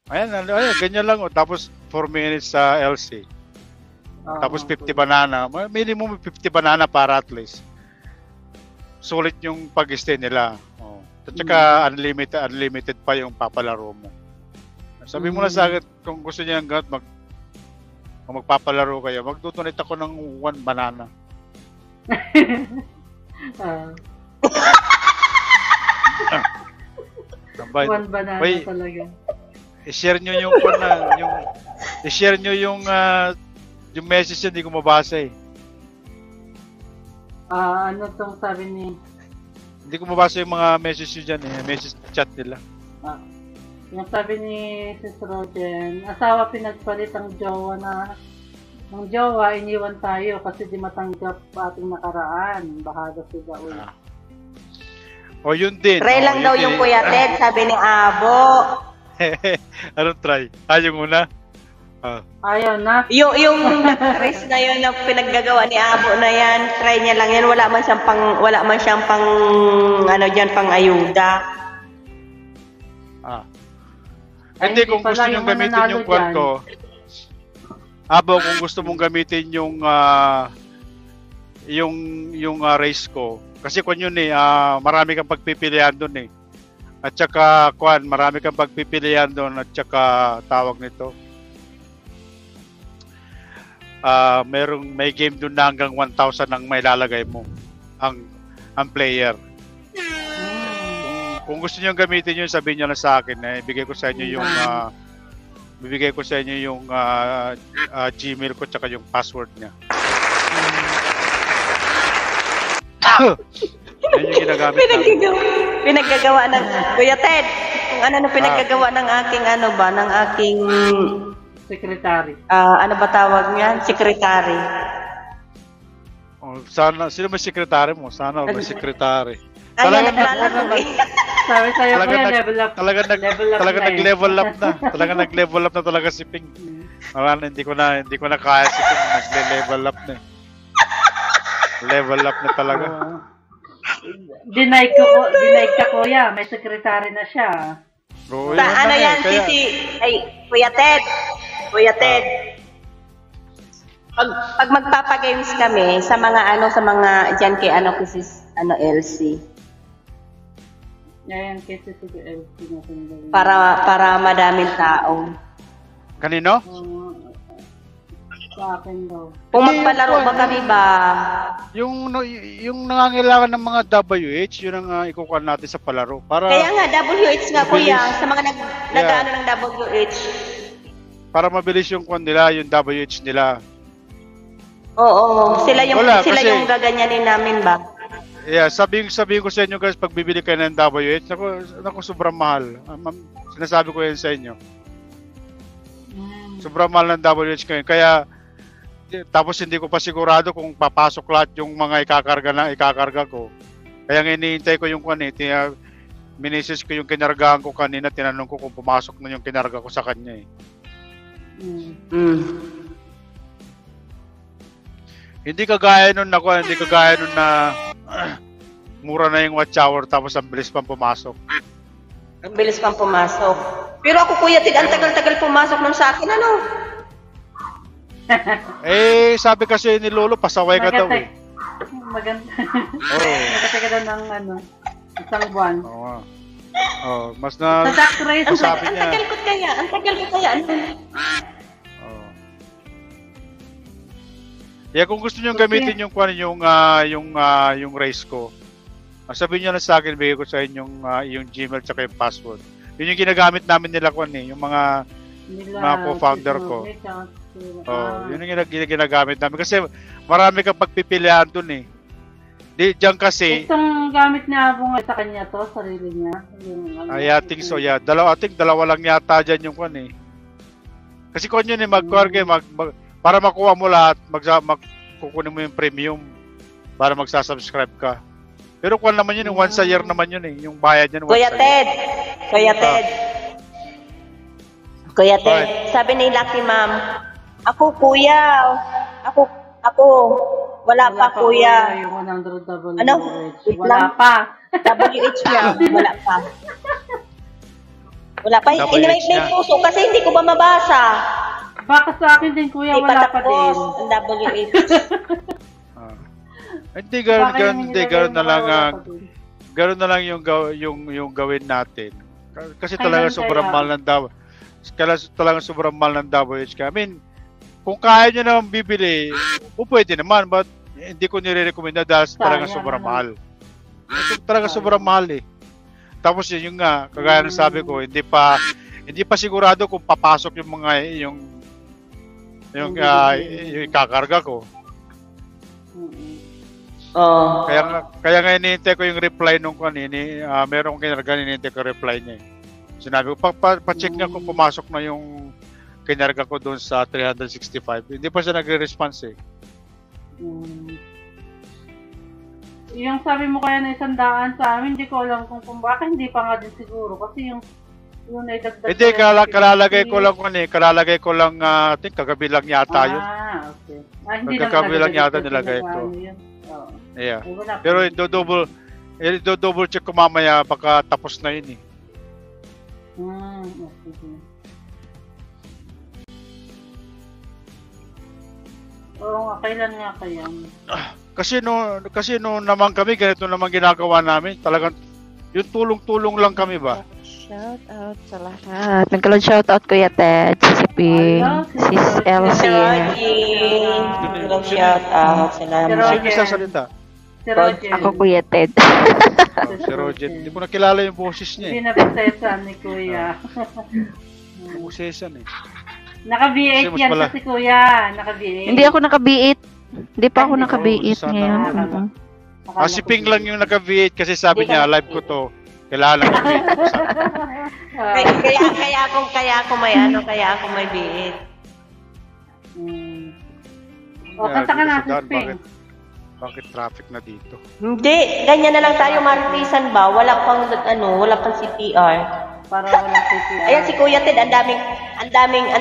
Ayan, ganyan lang Tapos 4 minutes sa LC. Tapos 50 banana. Minimum 50 banana para at least. Sulit yung pag-stay nila. At saka unlimited pa yung papalaro mo. Sabi mo na sa akin, kung gusto niya hanggang kung magpapalaro kayo, magdudonate ako ng 1 banana. One banana Wait. talaga. i-share nyo yung i-share nyo yung message niya, hindi ko mabasa eh. Ano tong sabi ni... Hindi ko mabasa yung mga message nyo dyan eh, message chat nila. Yung sabi ni Sis Roden, asawa pinagpalit ang jowa ng jowa, iniwan tayo kasi di matanggap ating nakaraan. Bahada sila ulit. O yun din. Try lang daw yung Kuya Ted, sabi ni Abo. Anong try? Yung una? Ayaw na. Yung stress na yun na pinaggagawa ni Abo na yan, try niya lang yan. Wala man siyang pang ano diyan, pang ayuda. Hindi, kung gusto nyo gamitin yung kwan ko, Abo, kung gusto mong gamitin yung race ko, kasi kwan yun eh, marami kang pagpipilian doon eh. At saka kwan, marami kang pagpipilian doon at saka tawag nito. May game doon na hanggang 1,000 ang may lalagay mo ang player. Kung gusto niyo gamitin yun, sabihin niyo na sa akin eh, bibigay ko sa inyo yung Gmail ko tsaka yung password niya. Yan yung ginagamit Pinaggagawa ng Kuya Ted. Kung ano na pinaggagawa ng aking Secretary. Ano ba tawag niyan? Secretary. Sana, sino ba sekretary mo? Sana ba sekretary? Ayun, naglalaro eh. Sabi sa'yo ko yan, level up. Talaga nag-level up na. Talaga nag-level up na talaga si Ping. Hindi ko na kaya si Ping. Nagle-level up na. Level up na talaga. Denied ka kuya, may secretary na siya. Bro, Ano yan, kaya... Kuya Ted. Pag magpapagames kami sa mga diyan kay LC. Yan, kasi si LC natin. Para madaming tao. Kanino? Sa akin daw. Kung magpalaro ba kami ba? Yung nangangailangan ng mga WH, yun ang ikukuha natin sa palaro. Kaya nga, WH nga kuya, sa mga nag-ano ng WH. Para mabilis yung kwan nila, yung WH nila. Oo, sila yung kasi, gaganyanin namin ba? Yeah, sabihin ko sa inyo guys, pag bibili kayo ng WH, naku sobrang mahal. Sinasabi ko yan sa inyo. Sobrang mahal ng WH kayo. Kaya, tapos hindi ko pa sigurado kung papasok lahat yung mga ikakarga ko. Kaya hinihintay ko yung minisis ko yung kinargahan ko kanina, tinanong ko kung pumasok na yung kinarga ko sa kanya eh. Hindi kagaya nun na mura na yung watch hour tapos ang bilis pang pumasok. Ang bilis pang pumasok. Pero ako kuya, ang tagal-tagal pumasok nun sa akin, ano? Sabi kasi ni Lolo, pasaway ka daw eh. Maganda. Oo. Maganda ng isang buwan. Mas na... Sa duck race. Ang tagal ko kaya. Kung gusto niyo gamitin yung race ko, sabihin niyo na sa akin, bigay ko sa inyo yung Gmail at yung password. Yun yung ginagamit namin nila yung mga co-founder ko. Yun yung ginagamit namin. Kasi marami kang pagpipilian dun eh. Diyan kasi... Itong gamit niya po sa kanya to, sarili niya. I think so, yeah. Dalawa lang yata dyan yung eh. Kasi kung yun para makuha mo lahat, kukunin mo yung premium para magsasubscribe ka. Pero kung naman yun, once a year naman yun eh. Yung bayad niyan Kuya Ted, sabi ni Lucky Ma'am, ako wala pa kuya. Yung 100 WH. Ano? Wala pa. WH niya, wala pa. May puso kasi hindi ko ba mabasa. Baka sa akin din kuya, wala pa din. Ang WH. Hindi, gano'n na lang yung gawin natin. Kasi talaga sobrang mahal ng WH. I mean, kung kaya nyo naman bibili, pwede naman, but hindi ko nire-recommend dahil talaga sobrang mahal. Talaga sobrang mahal eh. Tapos yun nga, kagaya ng sabi ko, hindi pa Hindi pa sigurado kung papasok yung mga yung ikakarga ko. Kaya nga hinihintay ko yung reply nung kanini, merong kinarga, hinihintay ko reply niya. Sinabi ko, pa-check niya kung pumasok na yung kinarga ko doon sa 365. Hindi pa siya nagre-response eh. Yung sabi mo kaya na 100 sa amin, hindi ko alam kung bakit hindi pa nga din siguro. Kasi yung naidagdag. Hindi, kalalagay ko lang, I think kagabi lang yata yun. Okay. Hindi kagabi lang yata nilagay ko. Yeah. Pero double check ko mamaya, baka tapos na yun eh. Okay. Oo nga, kailan nga kaya? Kasi no naman kami, ganito naman ginagawa namin. Talagang yung tulong-tulong lang kami ba? Shout out sa lahat. Nagkalon shout out Kuya Ted, si Ping, Sis Elsie. Shout out. Salamat. Sino salita? Si Roger. Ako Kuya Ted. Si Roger. Hindi ko nakilala yung boses niya eh. Pinaprosesan ni Kuya. Prosesan eh. Naka-V8 yan pala. si Kuya. Naka-V8. Hindi ako naka-B8. Hindi pa ako naka-B8 sana. ngayon. Si Ping lang yung naka-V8 kasi sabi niya, live ko to. Kailangan ng V8. Kaya ako may biit. O, kanta ka na, Sis Ping. Bakit traffic na dito? Hindi, ganyan na lang tayo maritisan ba? Wala pang CPR. Para walang CPR. Ayan si Kuya Ted, ang daming ni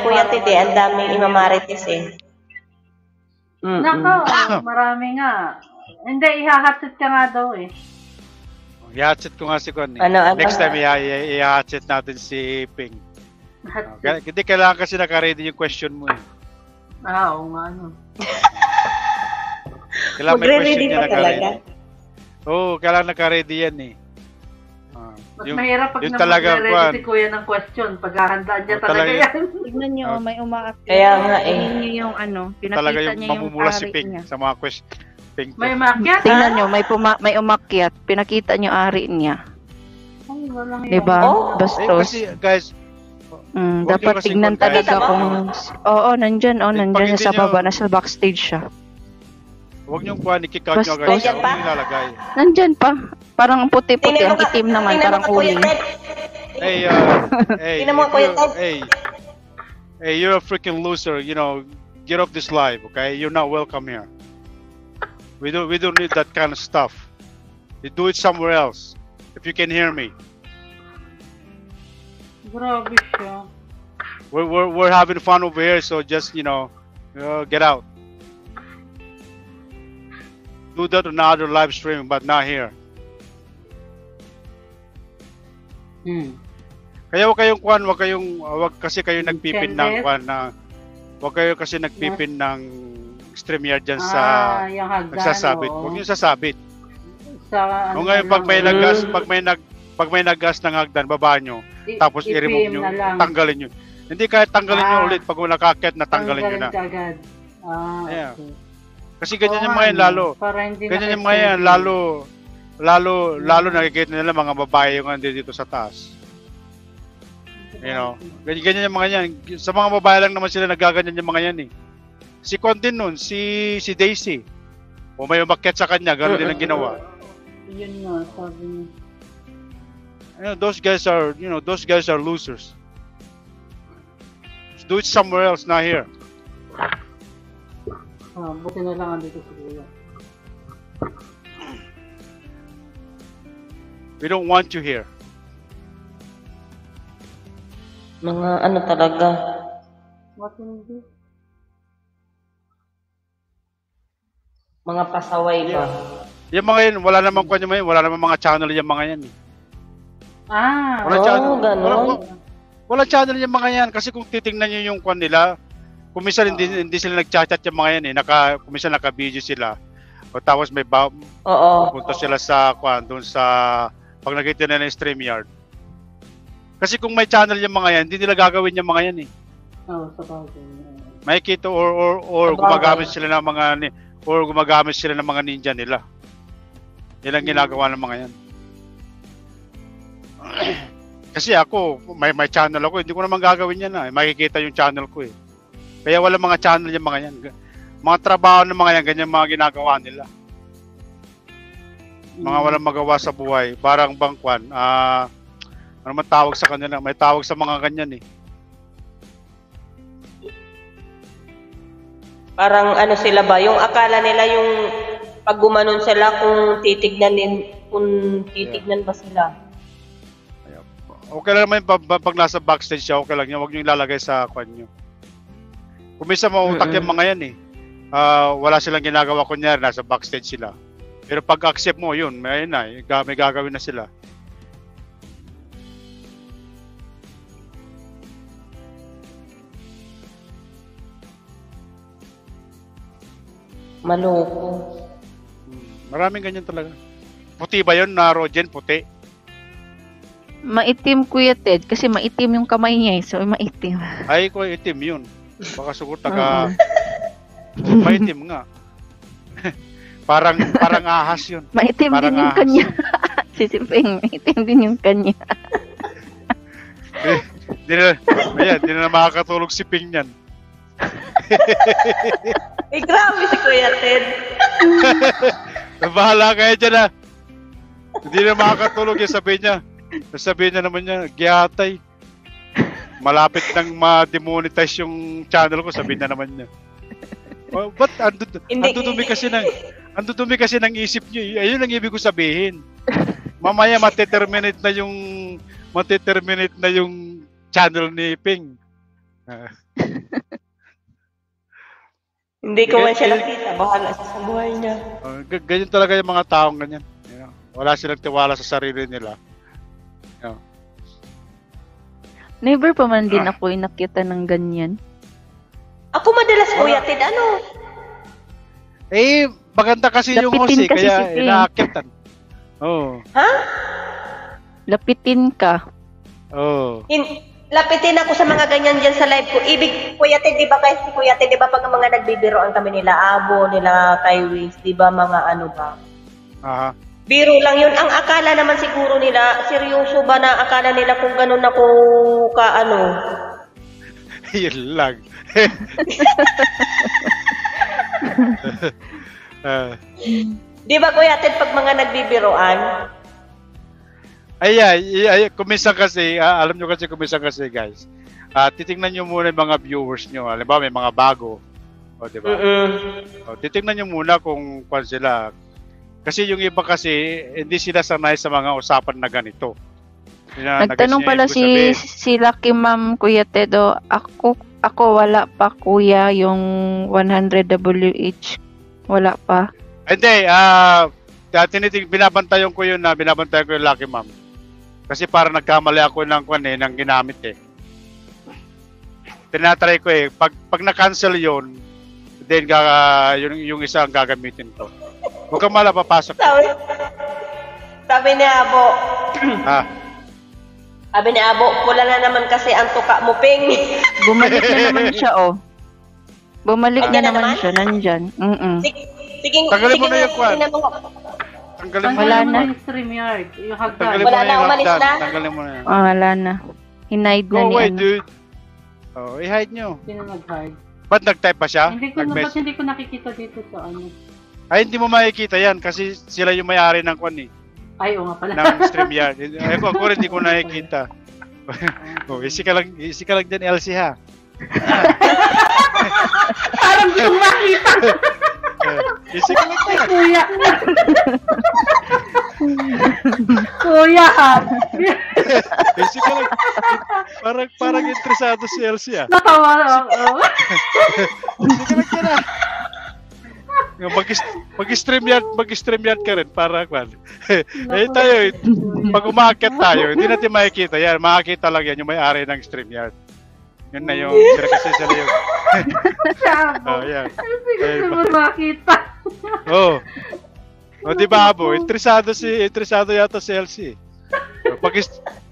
Kuya Ted eh, ang daming imamarites eh. Nako, marami nga. Hindi, ihahatid ka nga daw eh. I-hatchet ko nga si Con eh. Ano? Next time, i-hatchet natin si Ping. Hindi, kailangan kasi naka-ready yung question mo eh. Oo nga, ano. Kailangan may question niya pa naka-ready. talaga. Oo, kailangan naka-ready yan eh. Mas mahirap pag talaga, si Kuya ng question. Paghahandaan niya talaga talaga yan. Tignan nyo, may umaakit. Kaya nga eh. Tingnan nyo yung Talaga pinakita yung niya yung mamumula si ari Ping niya. sa mga question. Ping May umakyat, Tingnan nyo, may umakyat. Pinakita niyo ari niya. Ay, walang Diba? Oh. Bastos. kasi guys, huwag Dapat niyo kasi tignan kung talaga kaya- kung... Oo, nandyan. Nandyan hindi siya sa nyo- baba. Nasa backstage siya. huwag niyong kuha, i-kick-out niyo agad Bastos. siya. Huwag niyo ilalagay. Nandyan pa. Parang ang puti-puti. Tingnan Ang mo ka- itim naman. tingnan mo Parang ka, Kuya uling. Ted. Hey, Tingnan mo, Kuya Ted. hey, you're a freaking loser. You know, get off this live, okay? You're not welcome here. We don't need that kind of stuff. You do it somewhere else. If you can hear me, Grabe siya. we're having fun over here. So just get out. Do that on another live stream, but not here. Kaya wag kasi kayo nagpipin ng kwan na wag kayo kasi nagpipin ng StreamYard diyan sa yung hagdan, nagsasabit. oo. Huwag niyo sasabit. Sa, O ngayon pag may naggas, pag may naggas ng hagdan, baba nyo, tapos i-remove nyo, tanggalin nyo. Hindi kahit tanggalin nyo ulit pag nakakit na tanggalin nyo na. Agad. Yeah. Okay. Kasi ganyan yung mga yan lalo. Para hindi Ganyan yung mga yan lalo nakikita nila mga babae yung andi dito sa taas. You know, ganyan yung mga yan. Sa mga babae lang naman sila nagaganyan yung mga yan eh. Si Con din nun, si Daisy. O may umakyat sa kanya, gano'n din ang ginawa. Yun nga, sabi niya. Those guys are losers. Just do it somewhere else, not here. Buti na lang andito si Kuya. We don't want you here. Mga ano talaga. Matindi. Mga pasaway ba? Yung mga yan, wala namang kanya yan, wala namang mga channel yung mga yan eh. Wala channel. Gano'n. Wala channel yung mga yan kasi kung titingnan niyo yung kwan nila, kung minsan hindi sila nag-chat yung mga yan eh, kung minsan naka-video sila. O tapos may punta sila sa kwan doon sa pag nakita na ng StreamYard. Kasi kung may channel yung mga yan, hindi nila gagawin yung mga yan eh. Sa bagay. Makikita or gumagamit sila ng mga ninja nila. Yan ang ginagawa ng mga yan. Kasi ako, may channel ako, hindi ko naman gagawin yan makikita yung channel ko Kaya wala mga channel yung mga yan. Mga trabaho ng mga yan, ganyan mga ginagawa nila. Mga walang magawa sa buhay. Parang bangkwan. Ano man tawag sa kanila? May tawag sa mga ganyan Parang ano sila ba? Yung akala nila yung pag gumanon sila kung titignan ba sila. Okay lang naman pag nasa backstage siya, okay lang yan. Huwag nyo ilalagay sa kwan nyo. Kung minsan mautak yung mga yan wala silang ginagawa kunyari, nasa backstage sila. Pero pag accept mo, yun, may gagawin na sila. Maloko. Maraming ganyan talaga. Puti ba yun na Rogen? Puti? Maitim Kuya Ted kasi maitim yung kamay niya so maitim. Ay ko itim yun. Baka sugot maitim nga. parang ahas yun. Maitim parang din yung ahas. kanya. Sisiping, maitim din yung kanya. Di na makakatulog si Ping yan. Grabe si Kuya Ted. Bahala kayo dyan Hindi na makakatulog sabihin niya naman niya, giyatay. Malapit nang ma-demonetize yung channel ko, sabihin na naman niya. Ba't andudumi kasi ng isip niyo. Ayun ang ibig ko sabihin. Mamaya mateterminate na yung channel ni Ping. Hindi ko man siya nakita. Bahala siya sa buhay niya. Ganyan talaga yung mga taong ganyan. Wala silang tiwala sa sarili nila. Never pa man din ako nakita ng ganyan. Ako madalas Kuya Ted, maganda kasi yung Lapitin host kasi kaya si Ping. inaakitan. Oh. Ha? Lapitin ka. Oh. Lapitin ako sa mga ganyan dyan sa live ko. Kuya Ted, di ba kahit si Kuya Ted, di ba pag mga nagbibiroan kami nila Abo, nila Kaiwis, di ba mga ano ba? Aha. Biro lang yun. Ang akala naman siguro nila, seryoso ba na akala nila kung ganun ako Yun lang. Di ba Kuya Ted, pag mga nagbibiroan? Kuminsan kasi, alam nyo kasi kuminsan kasi guys, titingnan nyo muna yung mga viewers nyo. Alam ba, may mga bago. O, diba? Titingnan nyo muna kung kung sila. Kasi yung iba kasi, hindi sila sanay sa mga usapan na ganito. Nagtanong pala si Lucky Ma'am Kuya Tedo, ako wala pa kuya yung 100 WH. Wala pa. Hindi, binabantayan ko yung Lucky Ma'am. Kasi para nagkamali ako ng ginamit Tinatry ko pag na-cancel yun, then yung isa ang gagamitin ko. Huwag kang papasok. Sabi ni Abo. Sabi ni Abo, pula na naman kasi ang tuka mo, Ping. Bumalik na naman siya, Bumalik na naman siya, nandyan. Sige, tanggalin mo na yung kwan. Tanggalin mo yung StreamYard. Yung hagdan. Wala na, umalis na? Tanggalin mo na yan. Wala na. Hinide na Go away, niya. dude. I-hide nyo. Sino nag-hide? Ba't nag-type pa siya? Ba't hindi ko nakikita dito sa ano? Ay, hindi mo makikita yan kasi sila yung may-ari ng kwan Ay, oo nga pala. ng StreamYard. Ako rin, hindi ko nakikita. Easy ka lang dyan, Elsie, ha? Parang gusto makita. Easy ka lang dyan. Kuya. Kuya. Easy ka lang. Parang interesado si Elsie, ha? Natawa na ako. Easy ka lang dyan, ha? Mag-StreamYard ka rin para kwan. Tayo, pag umakyat tayo, hindi natin makikita yan. Makikita lang yan yung may-ari ng StreamYard. Yun na yung kasi sila yung yan. Gusto mo makita. Di ba, Abo? Interesado yata si Elsie.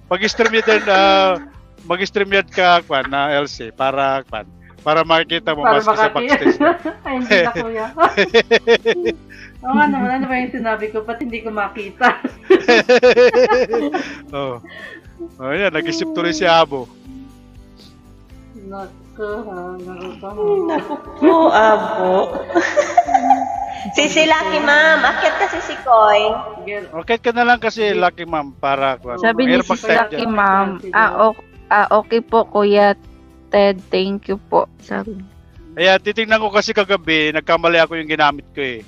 Mag-StreamYard ka kwan na Elsie para kwan. Para makikita mo maski sa backstage. Ay, hindi na kuya. Oo nga naman, ano ba yung sinabi ko? Ba't hindi ko makita? Oh, yan, nag-isip tuloy si Abo. Naku, ha, Naku po, abo. Si Lucky Ma'am, akit kasi si Koy. Okay ka na lang kasi, Lucky Ma'am, para... Sabi ni mahirap si mag-type Lucky dyan. Ma'am, okay po Kuya Ted, thank you po. Sabi. Kaya titingnan ko kasi kagabi, nagkamali ako yung ginamit ko eh.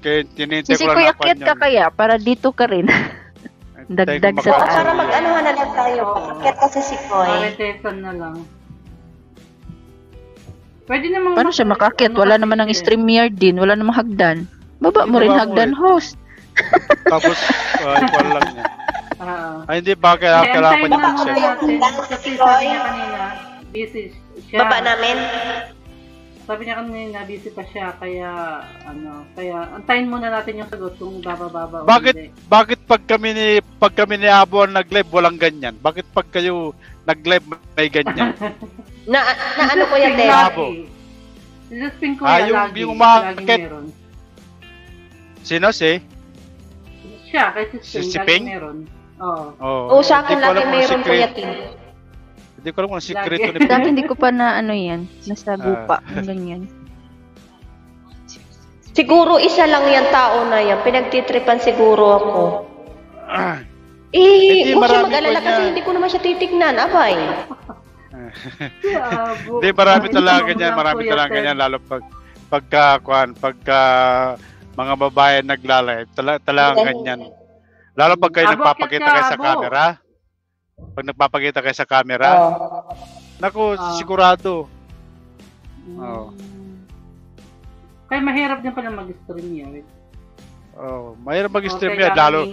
Kaya tinintay Si ko lang Kuya na Kit ka kaya, para dito ka rin. Dagdag sa O, taas. para mag-anuhan na lang tayo. Akit kasi si Koy. Maritetson na lang. Pwede namang... Paano siya makakit? Wala naman ng StreamYard din, wala namang hagdan. Baba mo rin Baba mo hagdan, rin. host. Tapos, ikuan lang niya. Ay, hindi ba kailangan Antayin niya na muna mag-check? natin. Kasi sabi niya kanina, busy siya. Baba namin. Sabi niya kanina, busy pa siya. Kaya, antayin muna natin yung sagot kung bababa o hindi. Bakit pag kami ni Abo ang nag-live, walang ganyan? Bakit pag kayo nag-live, may ganyan? Na ano ko yan, Ted? Abo. Si Josephine ko yung umakit. laging meron. Sino si? Siya, kay Si Josephine, Ping? laging meron. Oo. Oo, sa akin Hindi ko alam lagi kung mayroon secret. Kuya Tim. Hindi ko alam kung sikreto Lagi. ni Dati Ping. hindi ko pa na ano yan, nasa gupa, yung ganyan. Siguro isa lang yan tao na yan. Pinagtitripan siguro ako. Hindi, Huwag siya marami mag-alala pa kasi niya. hindi ko naman siya titignan. Abay. Hindi, marami talaga ganyan, pagka mga babae nagla-live, talagang ganyan. Lalo pag kayo Abo, nagpapakita akit ka, kayo sa Abo. camera. Pag nagpapakita kayo sa camera, naku, sigurado. Oo. Kaya mahirap din pala mag-stream yun. Oh, mahirap mag-stream Okay, yan, lalo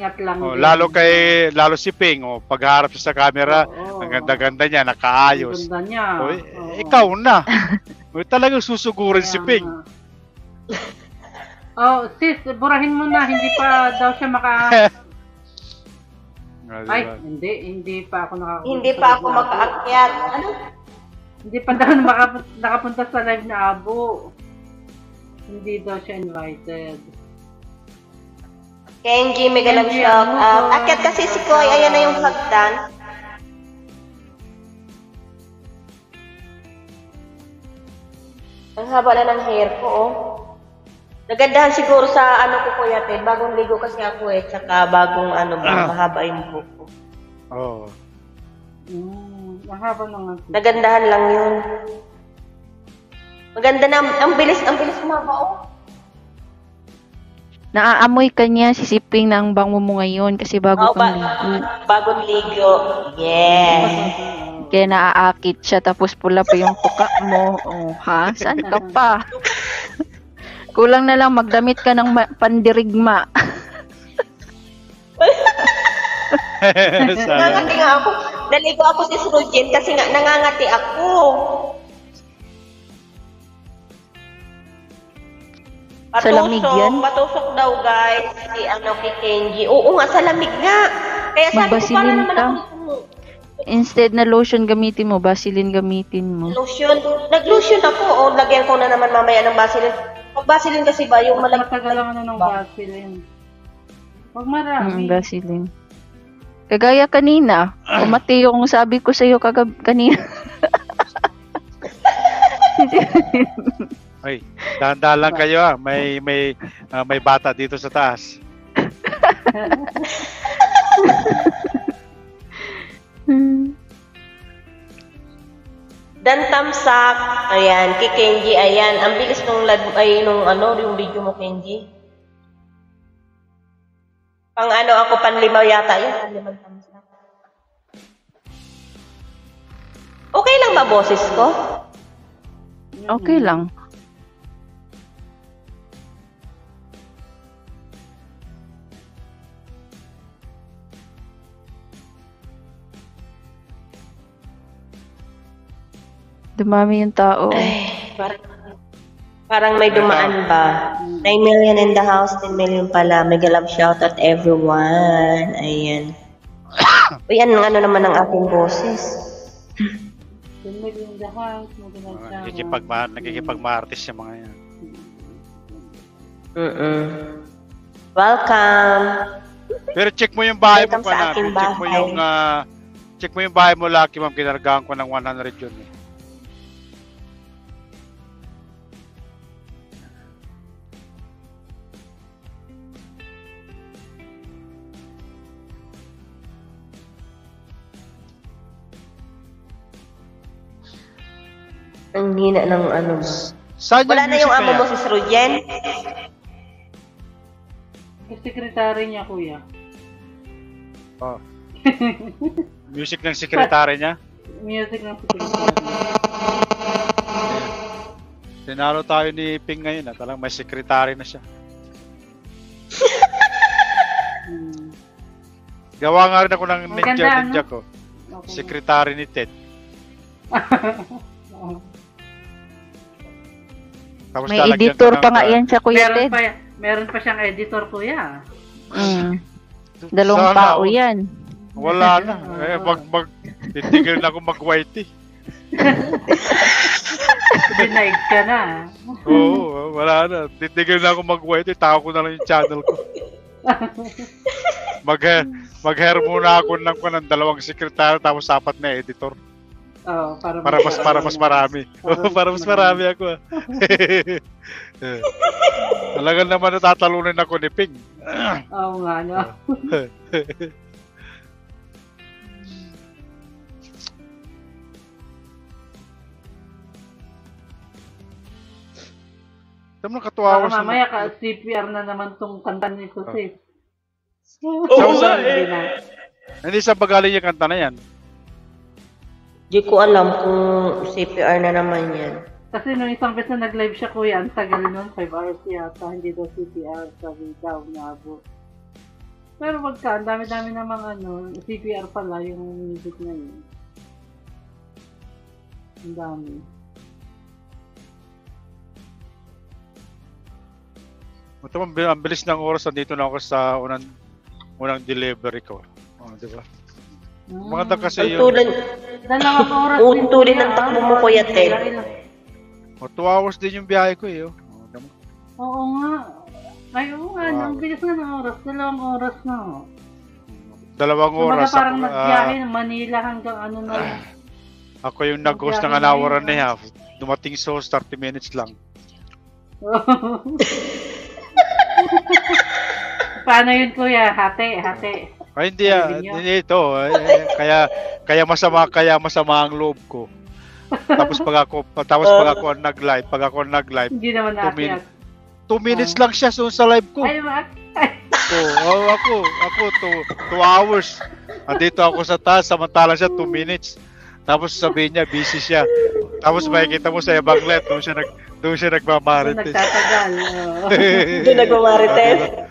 lalo si Ping, pagharap siya sa camera, ang ganda-ganda niya, nakaayos. Ganda niya. Ikaw na. Talagang susugurin si Ping. Sis, burahin mo na, hindi pa daw siya Ay, hindi pa ako Hindi pa ako makaakyat. Ano? Hindi pa daw nakapunta sa live na Abo. Hindi daw siya invited. Kenji, mega love Kenji, shout ano out. ba? Akyat kasi si Koy, ayan na yung hagdan. Ang haba na ng hair ko, oh. Nagandahan siguro sa ano ko, Kuya Ted. Bagong ligo kasi ako eh. Tsaka bagong mahaba yung buhok ko. Oh. Mahaba na nga. Nagandahan lang yun. Maganda na, ang bilis umaba, oh. Naaamoy ka niya, sisiping na ang bango mo ngayon kasi bago kang ligo. Bagong ligo. Yes. Kaya naaakit siya tapos pula pa yung tuka mo. Oh, ha? Saan ka pa? Kulang na lang magdamit ka ng pandirigma. Nangangati nga ako. Naligo ako si Srujin kasi nga nangangati ako. Sa lamig yan? Patusok daw guys. Si kay Kenji. Oo nga, sa lamig nga. Kaya sabi ko, Magbasilin paano naman ka. ako Instead na lotion gamitin mo, Vaseline gamitin mo. lotion? Nag-lotion ako. O, lagyan ko na naman mamaya ng Vaseline. Pag Vaseline kasi ba, yung malamig. Matagal lang ng Vaseline. Huwag marami. Vaseline. Kagaya kanina, umati yung sabi ko sa'yo kanina. Ay, dahan-dahan lang kayo may bata dito sa taas. Dan Tamsak. Ayan, kay Kenji, ayan. Ang bilis yung video mo, Kenji. Pang ako, panlimaw yata yun. Panlimang tamsak. Okay lang ba boses ko? Okay lang. Dumami yung tao. Ay, parang may dumaan ba? 9 million in the house, 10 million pala. Mega love shout out everyone. Ayan. Uy, ano naman ang aking boses? in the house, Nakikipagmartis yung mga yan. Welcome. Pero check mo yung bahay mo Welcome sa pa na. aking Check mo yung bahay mo, Lucky Ma'am. Kinargahan ko ng 100 yun. Eh. Ang hina ng ano mo. Saan Wala na yung amo mo, Sis Rujen? Yung sekretary niya, kuya. Oh. Music ng sekretary niya. Music ng sekretary. Tinalo tayo ni Ping ngayon. Talang may sekretary na siya. Gawa nga rin ako ng ninja ko. Okay. Sekretary ni Ted. Tapos May lalagyan editor ko ng- pa nga yan siya, Kuya Ted. Meron pa siyang editor, kuya. Dalawang Sana, tao yan. Wala na. Titigil na ako mag-whitey. Denied ka na. Oo, wala na. Titigil na ako mag-whitey. Tako ko na lang yung channel ko. Mag-hair muna ako ng 2 sekretary tapos 4 na editor. Oh, Para mas marami. Para mas marami ako. Talagang naman natatalunin ako ni Ping. Oo nga, no? Tama na katuwa Baka mamaya CPR na naman tong kanta ni Sis. Hindi sa bagaling yung kanta na yan. Di ko alam kung CPR na naman yan. Kasi nung isang beses na nag-live siya, kuya, ang tagal nun, 5 hours yata, hindi daw CPR, sabi daw naabot. Pero wagka, ang dami-dami namang CPR pala yung music na yun. Ang dami. Ang bilis ng oras, nandito na ako sa unang delivery ko. Oh, di ba? Maganda kasi Ang yun. tulad, Dalawang oras utulin ng takbo mo, Kuya Ted. 2 hours din yung biyahe ko eh. Oh. Oo nga. Ay, oo nga, ang bilis na ng oras. 2 oras na. 2 oras. Parang nagbiyahe ng Manila hanggang na. Ako yung nag-host ng an hour and a half. Dumating sa host 30 minutes lang. Paano yun, kuya? Hati. Ay, hindi ito. Kaya masama ang loob ko. Tapos pag ako nag-live, Hindi naman naakyat. 2 minutes lang siya sa live ko. Ay, naman. Ako 2 hours. Andito ako sa taas, samantalang siya 2 minutes. Tapos sabihin niya, busy siya. Tapos makikita mo sa ibang live, doon siya nagmamarites. Nagtatagal. Doon nagmamarites.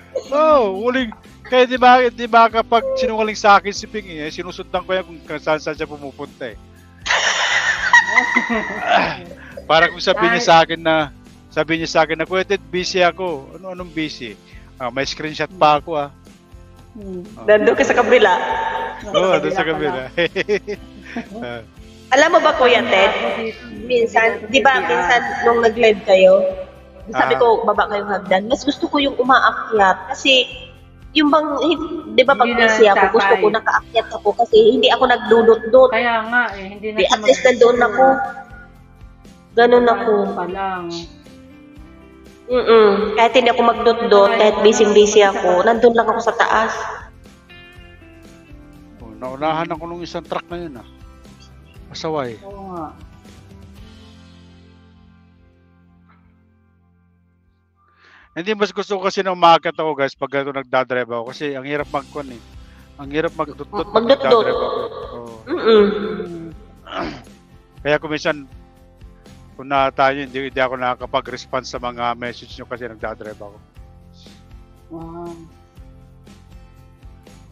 Huling. Kaya di ba kapag sinungaling sa akin si Ping, sinusundan ko yan kung saan siya pumupunta eh. Para kung sabihin niya sa akin na, Kuya Ted, busy ako. Anong busy? May screenshot pa ako Nandun ka sa kabila. Oo, doon sa kabila. Alam mo ba, Kuya Ted? Minsan nung nag-live kayo, sabi ko, baba kayong hagdan. Mas gusto ko yung umaakyat. Kasi, yung bang, di ba pag busy ako, gusto ko nakaakyat ako kasi hindi ako nagdudot-dot. Kaya nga hindi na At least nandoon ako. Ganun ako. Pa lang. Kahit hindi ako magdot-dot, kahit busy ako, nandun lang ako sa taas. Naunahan ako nung isang truck na yun Masaway. Oo nga. Hindi, mas gusto ko kasi na umakyat ako guys pag ako nagdadrive ako kasi ang hirap mag-con eh. Ang hirap magdot-dot. Magdot-dot. Kaya kung minsan kung tayo hindi ako nakakapag-response sa mga message nyo kasi nagdadrive ako.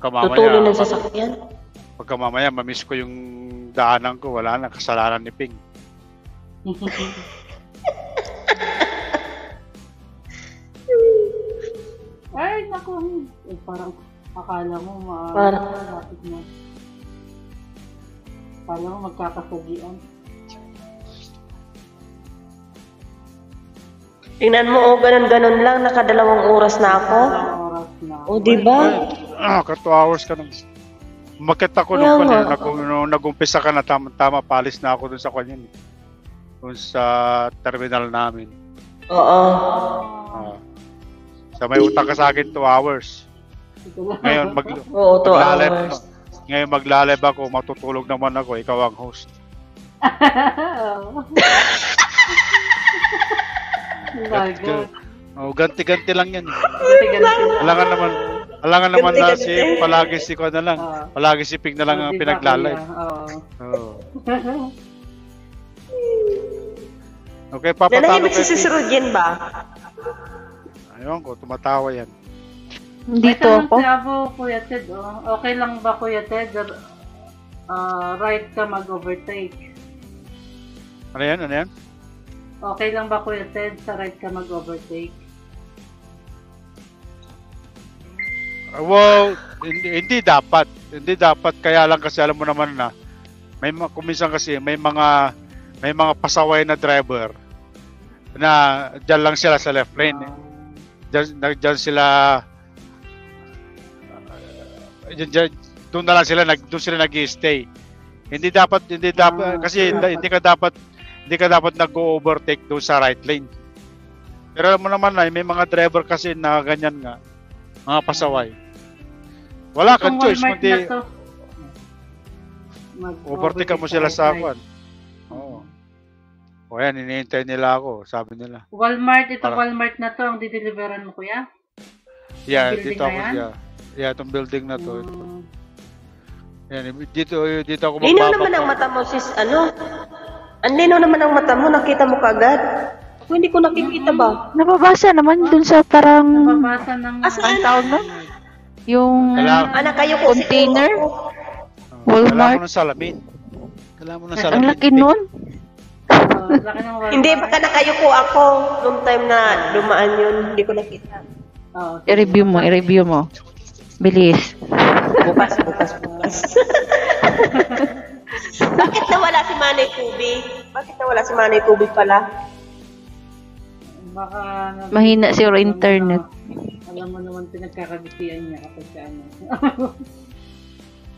Tutulong ng sasakyan. Pagka mamaya mamiss ko yung daanan ko, wala na, kasalanan ni Ping. Ay, naku. Parang akala mo malapit na. Akala mo magkakasagian. Tingnan mo, ganun-ganun lang, naka2 oras na ako. Oras na. O, diba? ka 2 hours ka nang umakyat ako nung nag-umpisa ka na tama palis na ako dun sa kanya. Dun sa terminal namin. Oo. Sa may utang ka sa akin 2 hours. Ngayon Oo, 2 hours. Ngayon maglalib ako, matutulog naman ako, ikaw ang host. Ganti-ganti lang yan. Alangan naman na palagi si ko na lang. Palagi si Ping na lang ang pinaglalay. Okay, papatalo Nanahimik si Rudjen ba? Ayun ko, tumatawa yan. Dito ako. Kuya Ted, okay lang ba Kuya Ted? Right ka mag-overtake. Ano yan? Okay lang ba Kuya Ted sa right ka mag-overtake? Well, hindi dapat. Hindi dapat, kaya lang kasi alam mo naman na kuminsan kasi may mga pasaway na driver na dyan lang sila sa left lane. Dyan sila doon na lang sila nag-stay. Hindi dapat kasi hindi ka dapat nag-overtake doon sa right lane. Pero alam mo naman na may mga driver kasi na ganyan nga, mga pasaway. Wala kang choice kundi overtake mo sila sa akin. Oo. O yan, iniintay nila ako, sabi nila. Walmart na to ang dideliveran mo kuya? Yeah, dito ako. Yeah, itong building na to. Yan, dito ako magbabak. Lino naman ang mata mo, sis, Ang lino naman ang mata mo, nakita mo kagad. Ako hindi ko nakikita ba? Nababasa naman dun sa parang... Nababasa ng... Ang tawag na? Yung kayo ko, container? Walmart? Kailangan mo ng salamin. Ang laki nun? Hindi, baka nakayuko ako noong time na dumaan yun. Hindi ko nakita. I-review mo. Bilis. Bukas. Bakit nawala si Manay Kubi pala? Baka... Mahina siguro internet. Alam mo naman pinagkakabitian niya kapag ka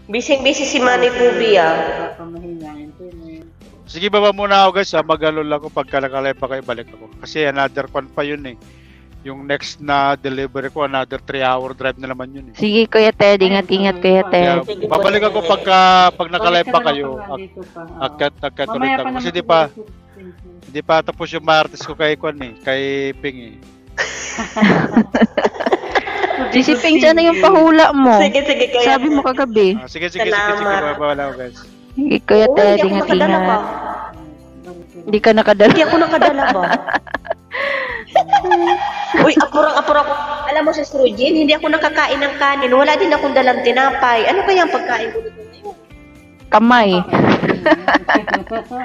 Busy si Manay Kubi Baka mahina ang internet. Sige, baba muna ako guys. Mag-alol ako pagka nakalay pa kayo, balik ako. Kasi another one pa yun eh. Yung next na delivery ko, another 3-hour drive na naman yun eh. Sige Kuya Ted, ingat Kuya Ted. Babalik ako pag nakalay pa kayo. Agkat ulit ako. Kasi di pa tapos yung Martes ko kay Ping eh. Si Ping, sana yung pahula mo. Sige, Kuya. Sabi mo kagabi. Sige. Babala ko guys. Sige Kuya Ted, ingat. Hindi ka nakadala. Hindi ako nakadala ba? Uy, apurang-apura ko. Alam mo, Sis Rudjen, hindi ako nakakain ng kanin. Wala din akong dalang tinapay. Ano kaya ang pagkain ko dito ngayon? Kamay.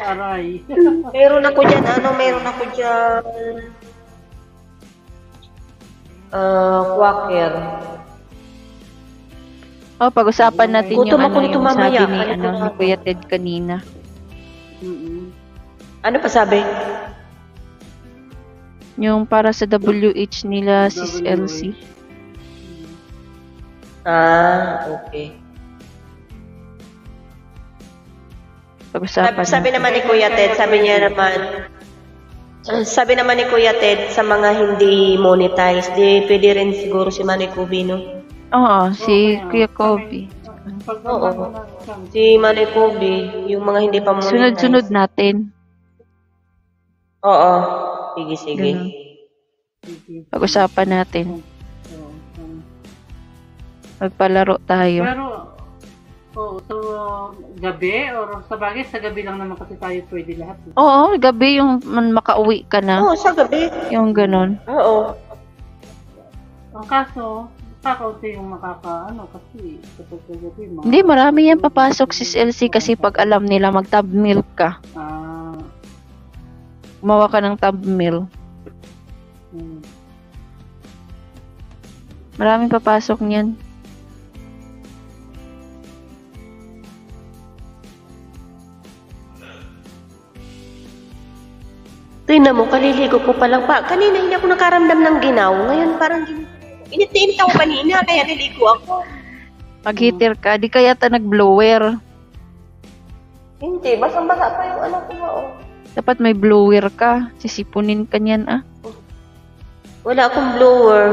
Aray. Meron ako dyan, quaker. Pag-usapan natin Gutom yung ako nito mamaya. sabi ni Kuya Ted kanina. Ano pa sabi? Yung para sa WH nila, Sis Elsie. Okay. Pag-usapan Sabi naman ni Kuya Ted, sabi naman ni Kuya Ted, sa mga hindi monetized, pwede rin siguro si Manay Kubi, no? Oo, si Kuya Kobe. Oo. Si Manay Kubi, yung mga hindi pa monetized. Sunod-sunod natin. Oo. Sige. Pag-usapan natin. Magpalaro tayo. Pero, so, gabi? Or sa bagay, sa gabi lang naman kasi tayo pwede lahat. Oo, gabi yung makauwi ka na. Oo, sa gabi. Yung ganon. Oo. Ang kaso, kakaunti yung kasi kapag sa gabi, Hindi, marami yan papasok Sis Elsie kasi pag alam nila mag-tab milk ka. Gumawa ka ng tab meal. Maraming papasok niyan. Tingnan mo, kaliligo ko pa lang pa. Kanina hindi ako nakaramdam ng ginaw. Ngayon parang init ako kanina, kaya niligo ako. Mag-heater ka, di kaya ta nag-blower. Hindi, basang-basa pa yung ano ko ba, oh. Dapat may blower ka. Sisipunin ka niyan, ah. Wala akong blower.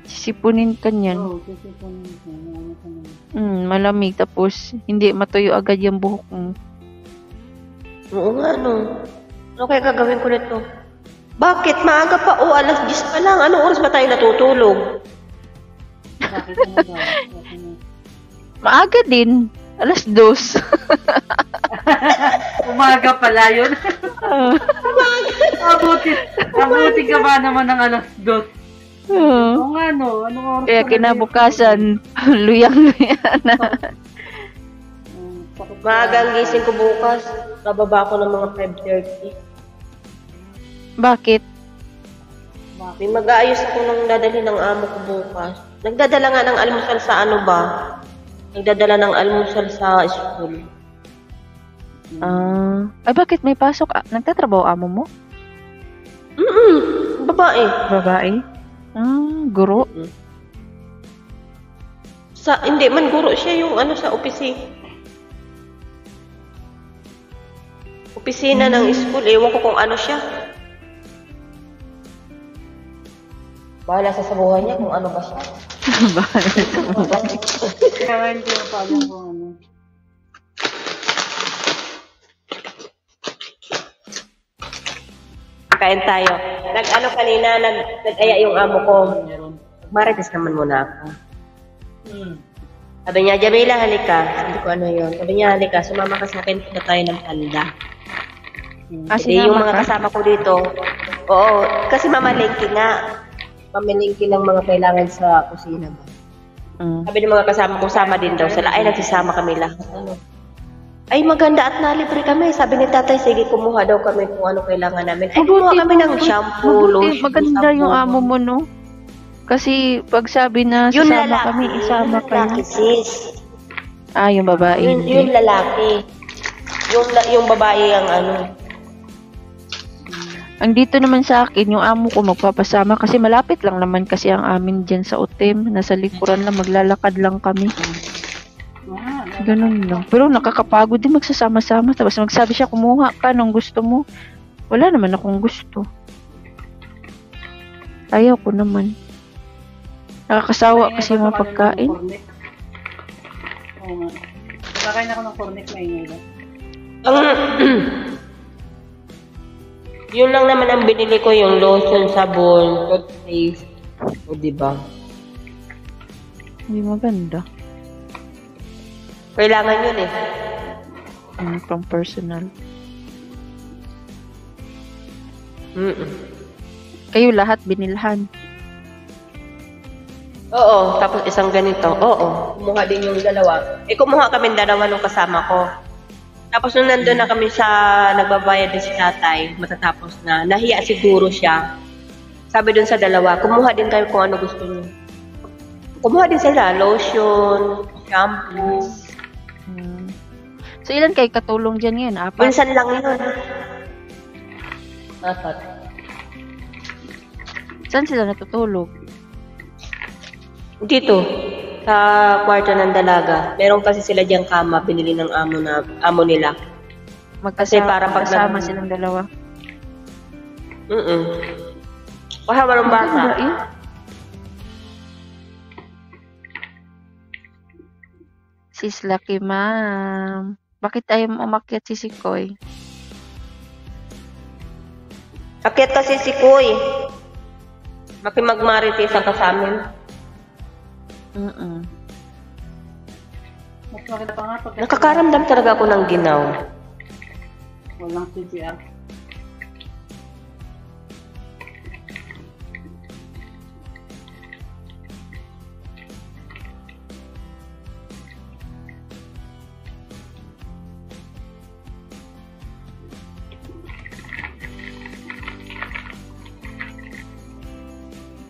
Sisipunin ka niyan. Oo, kasi kung ano ka na. Malamig. Tapos, hindi matuyo agad yung buhok mo. Oo nga, no. Ano kaya gagawin ko nito? Bakit? Maaga pa, oh. Alas 10 pa lang. Anong oras ba tayo natutulog? Bakit ano ba? Maaga din. Alas 2. Umaga pala yun. Abuti ka ba naman ng alas 2? Oo nga, no. Anong oras Kaya pa na kinabukasan, luyang-luya na. Maaga ang gising ko bukas. Bababa ko ng mga 5:30. Bakit? May mag-aayos ako ng dadalhin ng amo ko bukas. Nagdadala nga ng almusal sa ano ba? Nagdadala ng almusal sa school. Ay, bakit may pasok? Nagtatrabaho amo mo? Babae. Babae? Guro? Hindi man guro siya yung ano sa opisina ng school. Ewan ko kung ano siya. Bahala sa buhay niya kung ano ba siya. Kaya hindi mo pa alam kung ano. Kain tayo. Nag-aya yung amo ko. Marites naman muna ako. Sabi niya, Jamila, halika. Sabi ko, ano yun? Sabi niya, halika, sumama ka sa akin, punta tayo ng Panda. Hindi yung mga kasama ko dito. Oo, kasi mamalengke nga. Mamalengke lang mga kailangan sa kusina ba. Sabi ng mga kasama ko, sama din daw sila. Ay, nagsisama kami lahat. Ano? Ay, maganda at nalibre kami. Sabi ni tatay, sige, kumuha daw kami kung ano kailangan namin. Ay, kumuha kami ng shampoo, lotion, maganda sabon. yung amo mo, no? Kasi pag sabi na Yung sasama lalaki, kami, isama yung kayo. lalaki, sis. Yung babae. Yung lalaki. Yung babae ang ano. Ang dito naman sa akin, yung amo ko magpapasama kasi malapit lang naman kasi ang amin dyan sa UTEM. Nasa likuran lang, maglalakad lang kami. Ganun lang. Pero nakakapagod din magsasama-sama. Tapos magsabi siya, kumuha ka nung gusto mo. Wala naman akong gusto. Ayaw ko naman. Nakakasawa kasi yung mga pagkain. Oo nga. Kakain ako ng cornet na inyo. Yun lang naman ang binili ko, yung lotion, sabon, toothpaste. O, diba? Hindi maganda. Kailangan yun eh. Pang personal. Kayo lahat binilhan. Oo, tapos isang ganito. Oo, kumuha din yung dalawa. Kumuha kami dalawa nung kasama ko. Tapos nung nandun na kami sa nagbabayad din si tatay, matatapos na, nahiya siguro siya. Sabi dun sa dalawa, kumuha din kayo kung ano gusto niyo. Kumuha din sila, lotion, shampoo. So, ilan kayo katulong dyan ngayon? 4? Minsan lang yun. Apat. Saan sila natutulog? Dito, sa kwarto ng dalaga. Meron kasi sila diyang kama, binili ng amo nila. Kasi para pag magkasama silang dalawa. Kasi walang bata. Sis Lucky Ma'am. Bakit ayaw mo umakyat si Sikoy? Akyat kasi si Koy. Makimagmarites ang kasamin. Mas maganda pa nga pag Nakakaramdam talaga ako ng ginaw. walang CPR.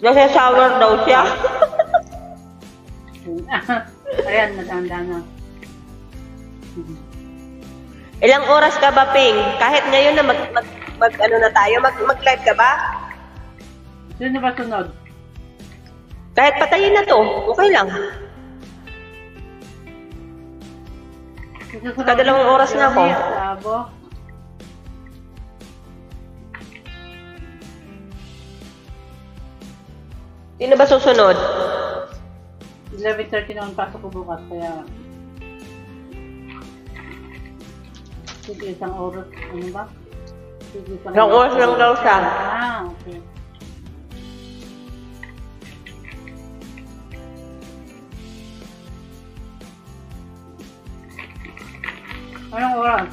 Nasa shower daw siya. Ayan, matanda na. Ilang oras ka ba, Ping? Kahit ngayon na mag-live ka ba? Sino ba sunod? Kahit patayin na to, okay lang. Kadalawang oras na ako. Abo. Sino ba susunod? 11:30 naman pasok ko bukas, kaya... Sige, isang oras. Ano ba? Sige, Isang oras lang daw siya. Okay. Anong oras?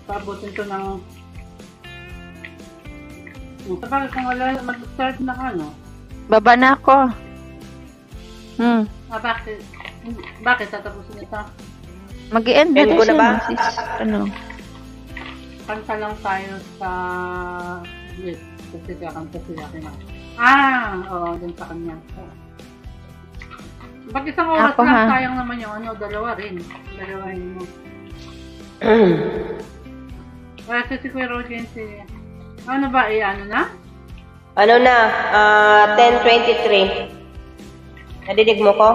Pabutin to ng... Sabagay kung wala, mag-start na ka, no? Baba na ako. Bakit? Bakit tatapusin ito? Mag-i-end na End din ko na siya, ba? sis. Ano? Kanta lang tayo sa... Yes, kasi kakanta sila kina. Oo, dun sa kanya. Ba't isang oras Ako, lang, ha? sayang naman yung ano, dalawa rin mo. Kasi si Kuya Rogen, ano ba, ano na? Ano na? 10:23. Nadidig mo ko?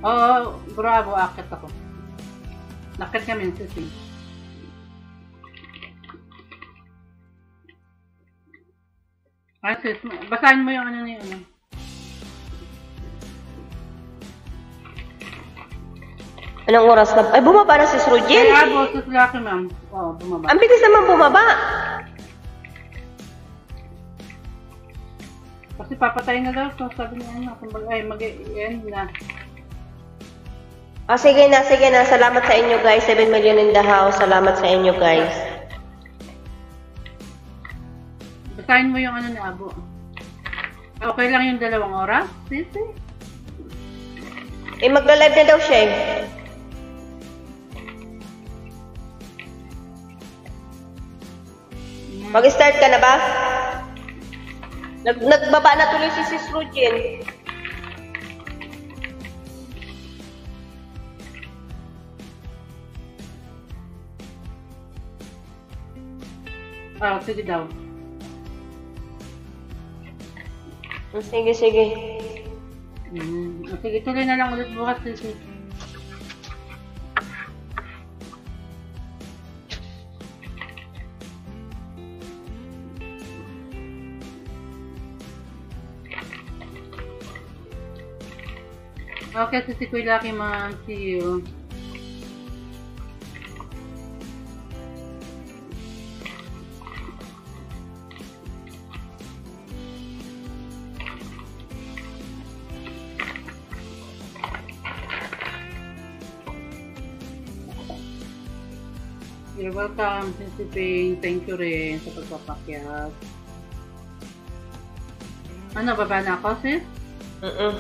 Oo, bravo, akit ako. Nakit kami, sisi. Ay, sis, basahin mo yung ano niya, ano. Anong oras na? Ay, bumaba na si Srujin. Bravo, sis Lucky, ma'am. Oo, bumaba. Ang bilis naman bumaba. Kasi papatayin na daw, so sabi niya, ano, ay, mag-end na. Sige na, sige na. Salamat sa inyo, guys. 7 million in the house. Salamat sa inyo, guys. Basahin mo yung ano ni Abo. Okay lang yung 2 oras? Sisi? Magla-live na daw siya eh. Mag-start ka na ba? Nagbaba na tuloy si Sis Rujin. Sige daw. Sige, sige. Sige, tuloy na lang ulit bukas. Sisi. Okay, si Kuya Lucky, ma'am. See you. You're welcome, Sisi Ping. Thank you rin sa pagpapakyat. Ano, baba na ako, sis?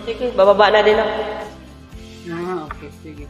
Sige, bababa na din ako. Okay, sige.